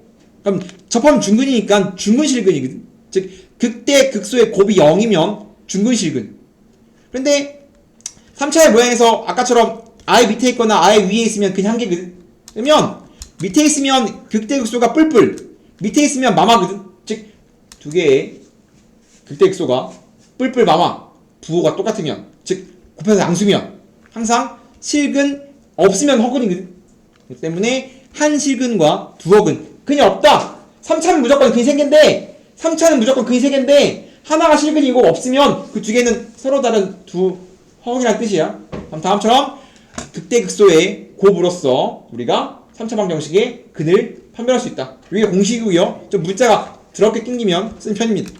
그럼 접하면 중근이니까 중근실근이거든. 즉 극대 극소의 곱이 0이면 중근실근. 그런데 3차의 모양에서 아까처럼 아예 밑에 있거나 아예 위에 있으면 그냥 1개거든. 그러면 밑에 있으면 극대 극소가 뿔뿔, 밑에 있으면 마마거든. 즉 2개의 극대 극소가 뿔뿔 마마 부호가 똑같으면, 즉 곱해서 양수면 항상 실근 없으면 허근이거든. 그렇기 때문에 한 실근과 두 허근. 근이 없다. 3차는 무조건 근이 3개인데 3차는 무조건 근이 3개인데 하나가 실근이고 없으면 그 2개는 서로 다른 두 허근이라는 뜻이야. 그럼 다음처럼 극대 극소의 곱으로서 우리가 3차 방정식의 근을 판별할 수 있다. 이게 공식이고요. 좀 문자가 더럽게 낑기면 쓰는 편입니다.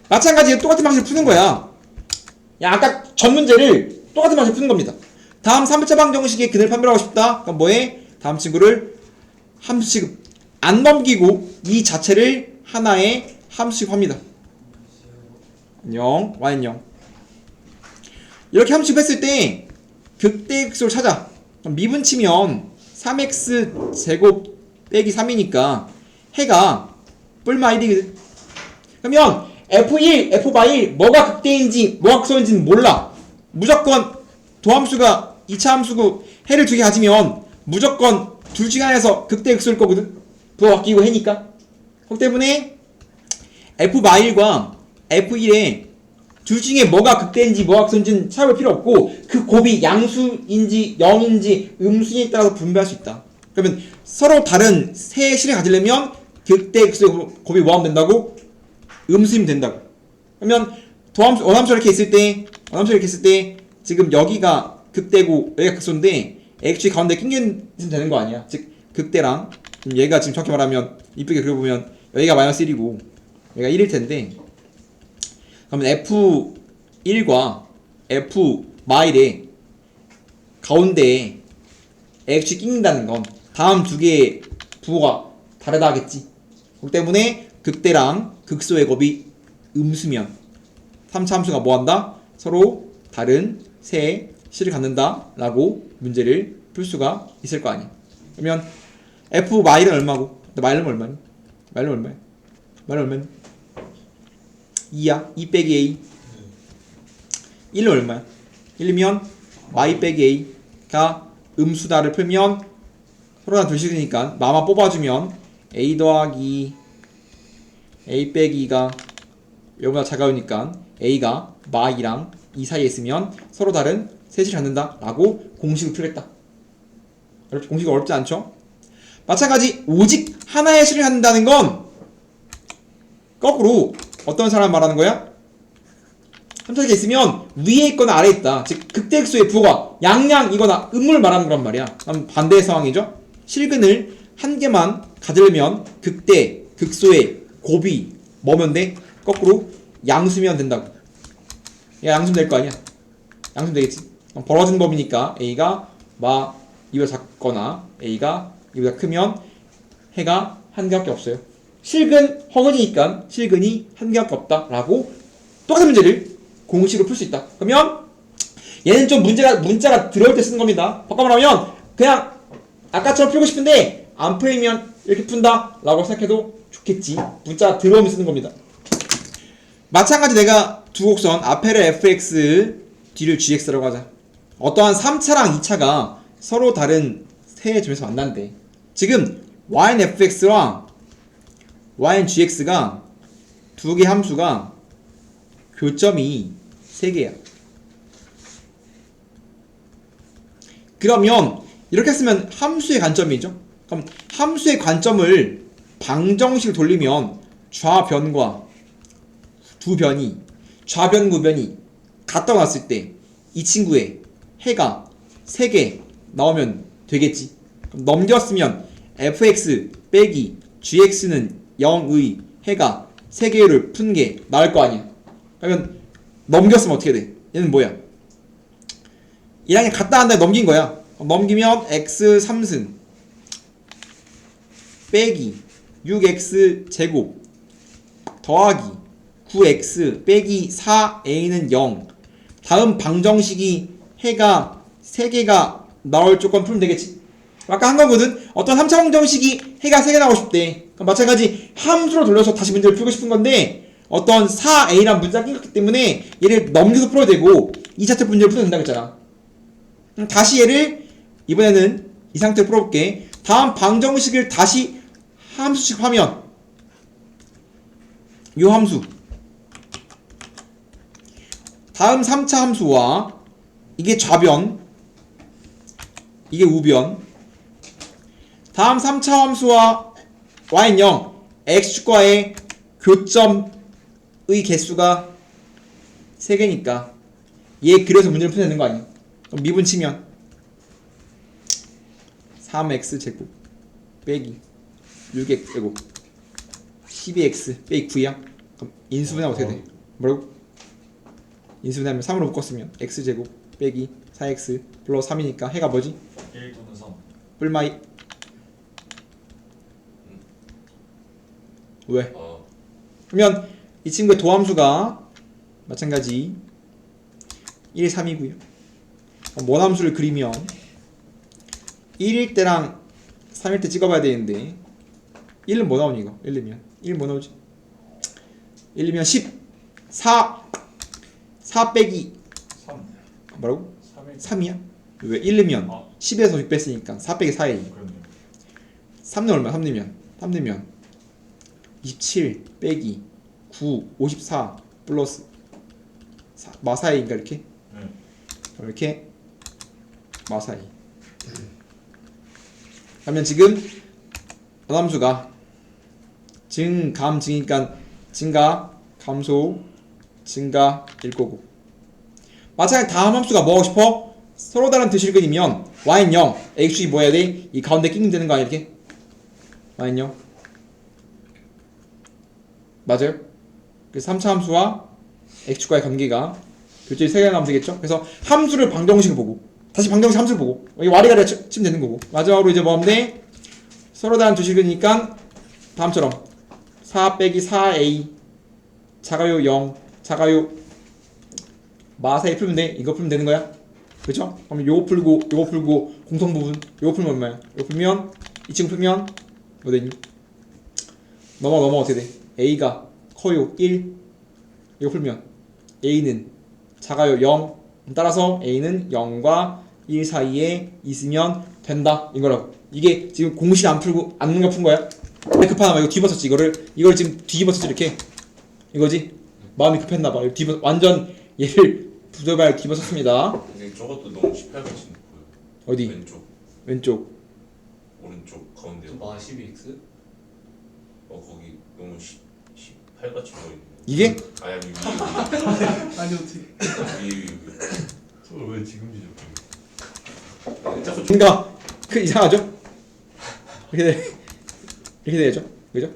마찬가지로 똑같은 방식으로 푸는 거야. 야, 아까 전 문제를 똑같은 방식으로 푸는 겁니다. 다음 3차 방정식의 근을 판별하고 싶다. 그럼 뭐해? 다음 친구를 함수식 안 넘기고 이 자체를 하나의 함수식 합니다. 안녕, y는 0. 이렇게 함수식 했을 때 극대 극소를 찾아. 그럼 미분 치면 3x 제곱 빼기 3이니까 해가 뿔마 1이거든. 그러면 f1, f1 뭐가 극대인지 뭐가 극소인지는 몰라. 무조건 도함수가 2차 함수고 해를 2개 가지면 무조건 둘 중 하나에서 극대 극소일 거거든. 부호 바뀌고 해니까. 그렇기 때문에 f1과 f1에 둘 중에 뭐가 극대인지 뭐가 극소인지는 찾아볼 필요 없고 그 곱이 양수인지 0인지 음수인지에 따라서 분배할 수 있다. 그러면 서로 다른 세 실을 가지려면 극대 극소의 곱이 뭐하면 된다고? 음수이면 된다고. 그러면 도함수, 원함수 이렇게 있을 때 지금 여기가 극대고 여기가 극소인데 x축이 가운데 낑기면 되는 거 아니야. 즉 극대랑 얘가 지금 정확히 말하면 이쁘게 그려보면 여기가 마이너스 1이고 여기가 1일 텐데 그러면 f1과 f-의 가운데에 x축이 낑긴다는 건 다음 두 개의 부호가 다르다 하겠지. 그렇기 때문에 극대랑 극소의 곱이 음수면 3차 함수가 뭐한다? 서로 다른 세 실을 갖는다 라고 문제를 풀 수가 있을 거 아니야. 그러면 f-는 얼마고? 마이는 얼마니? 마이는 얼마야? 마이는 얼마니? 2야. 2 빼기 a. 1은 얼마야? 1이면 y 빼기 a가 음수다를 풀면 서로 다 둘씩이니까 마마 뽑아주면 a 더하기 a 빼기 2가 여기보다 작아오니까 a가 마이랑 2 사이에 있으면 서로 다른 셋을 갖는다 라고 공식을 풀겠다. 공식이 어렵지 않죠? 마찬가지 오직 하나의 실을 갖는다는 건 거꾸로 어떤 사람 말하는 거야? 3차식이 있으면 위에 있거나 아래에 있다. 즉 극대극소의 부호가 양양이거나 음을 말하는 거란 말이야. 그럼 반대의 상황이죠. 실근을 한 개만 가지려면 극대 극소의 곱이 뭐면 돼? 거꾸로 양수면 된다고. 얘가 양수면 될 거 아니야. 양수면 되겠지. 그럼 벌어진 범위니까 a가 마 이보다 작거나 a가 이보다 크면 해가 한 개밖에 없어요. 실근 허근이니까 실근이 한 개밖에 없다 라고 똑같은 문제를 공식으로 풀 수 있다. 그러면 얘는 좀 문자가 들어올 때 쓰는 겁니다. 바꿔 말하면 그냥 아까처럼 풀고 싶은데 안 풀리면 이렇게 푼다 라고 생각해도 좋겠지. 문자가 들어오면 쓰는 겁니다. 마찬가지 내가 두 곡선 앞에를 fx 뒤를 gx라고 하자. 어떠한 3차랑 2차가 서로 다른 세 점에서 만난대. 지금 yfx랑 yGX가 두 개 함수가 교점이 3개야. 그러면 이렇게 쓰면 함수의 관점이죠. 그럼 함수의 관점을 방정식을 돌리면 좌변과 두 변이 좌변 구변이 같다고 놨을 때 이 친구의 해가 3개 나오면 되겠지. 그럼 넘겼으면 fx 빼기 gx는 0의 해가 3개를 푼 게 나을 거 아니야. 그러면 넘겼으면 어떻게 돼? 얘는 뭐야? 이랑 같다 한다 넘긴 거야. 넘기면 x 3승 빼기 6x 제곱 더하기 9x 빼기 4a는 0. 다음 방정식이 해가 3개가 나올 조건 풀면 되겠지. 아까 한 거거든. 어떤 3차 방정식이 해가 3개 나오고 싶대. 그럼 마찬가지 함수로 돌려서 다시 문제를 풀고 싶은 건데 어떤 4a란 문자가 낀 때문에 얘를 넘겨서 풀어야 되고 2차적 문제를 풀어야 된다고 했잖아. 다시 얘를 이번에는 이 상태로 풀어볼게. 다음 방정식을 다시 함수식 하면 요 함수 다음 3차 함수와 이게 좌변 이게 우변 다음 3차 함수와 y는 0 x축과의 교점의 개수가 3개니까 얘 그래서 문제를 풀어야 되는 거 아니야. 그럼 미분 치면 3x 제곱 빼기 6x 제곱 12x 빼기 9이야. 그럼 인수분해하면 어떻게 돼? 뭐라고? 인수분해하면 3으로 묶었으면 x 제곱 빼기 4x 플러스 3이니까 해가 뭐지? 1 또는 3. 뿔마이. 왜? 그러면 이 친구의 도함수가 마찬가지 1, 3이고요. 원함수를 그리면 1일 때랑 3일 때 찍어봐야 되는데 1은 뭐 나오니 이거? 1 넣으면 1 뭐 나오지? 1 넣으면 10 4 빼기 3. 뭐라고? 3일 3이야? 왜? 1 넣으면 아. 10에서 6 뺐으니까 4 빼기 4에 그렇네요. 3 넣으면 얼마? 3 넣으면 27 빼기 9 54 플러스 마사이인가 이렇게? 네. 이렇게 마사이. 그러면 지금 원함수가 증감 증이니까 증가 감소 증가일 거고 마찬가지 다음 함수가 뭐 하고 싶어? 서로 다른 대실근이면 y는 0 x축이 뭐 해야 돼? 이 가운데 끼면 되는 거 아니야 이렇게? y는 0 맞아요? 그래서 3차 함수와 x축과의 관계가 교점이 3개가 나오면 되겠죠? 그래서 함수를 방정식을 보고 다시 방정식 함수를 보고 여기 와리가리 치면 되는 거고 마지막으로 이제 뭐 하면 돼? 서로 다른 두 실근이니까 다음처럼 4 빼기 4a 자가요 0 자가요 마사이 풀면 돼. 이거 풀면 되는 거야. 그쵸? 그럼 요거 풀고 공통부분 요거 풀면 얼마야? 요거 풀면 이 친구 풀면 뭐 되니? 넘어 어떻게 돼? a가 커요 1 이거 풀면 a는 작아요 0 따라서 a는 0과 1 사이에 있으면 된다 이거라고. 이게 지금 공식 안 풀고 안 푼 거야. 급하나 봐. 이거 뒤집었었지. 이걸 지금 뒤집었었지 이렇게. 이거지. 마음이 급했나 봐. 이거 완전 얘를 부적을 뒤집었었습니다. 근데 저것도 너무 18같이 보여. 어디? 왼쪽. 오른쪽 가운데. 마 12x? 거기 너무 18같이 보이네. 이게? 아니 아니 어떻게? 위에. 저걸 왜 지금 지적? 뭔가 그 이상하죠? 이렇게 되죠? 그죠?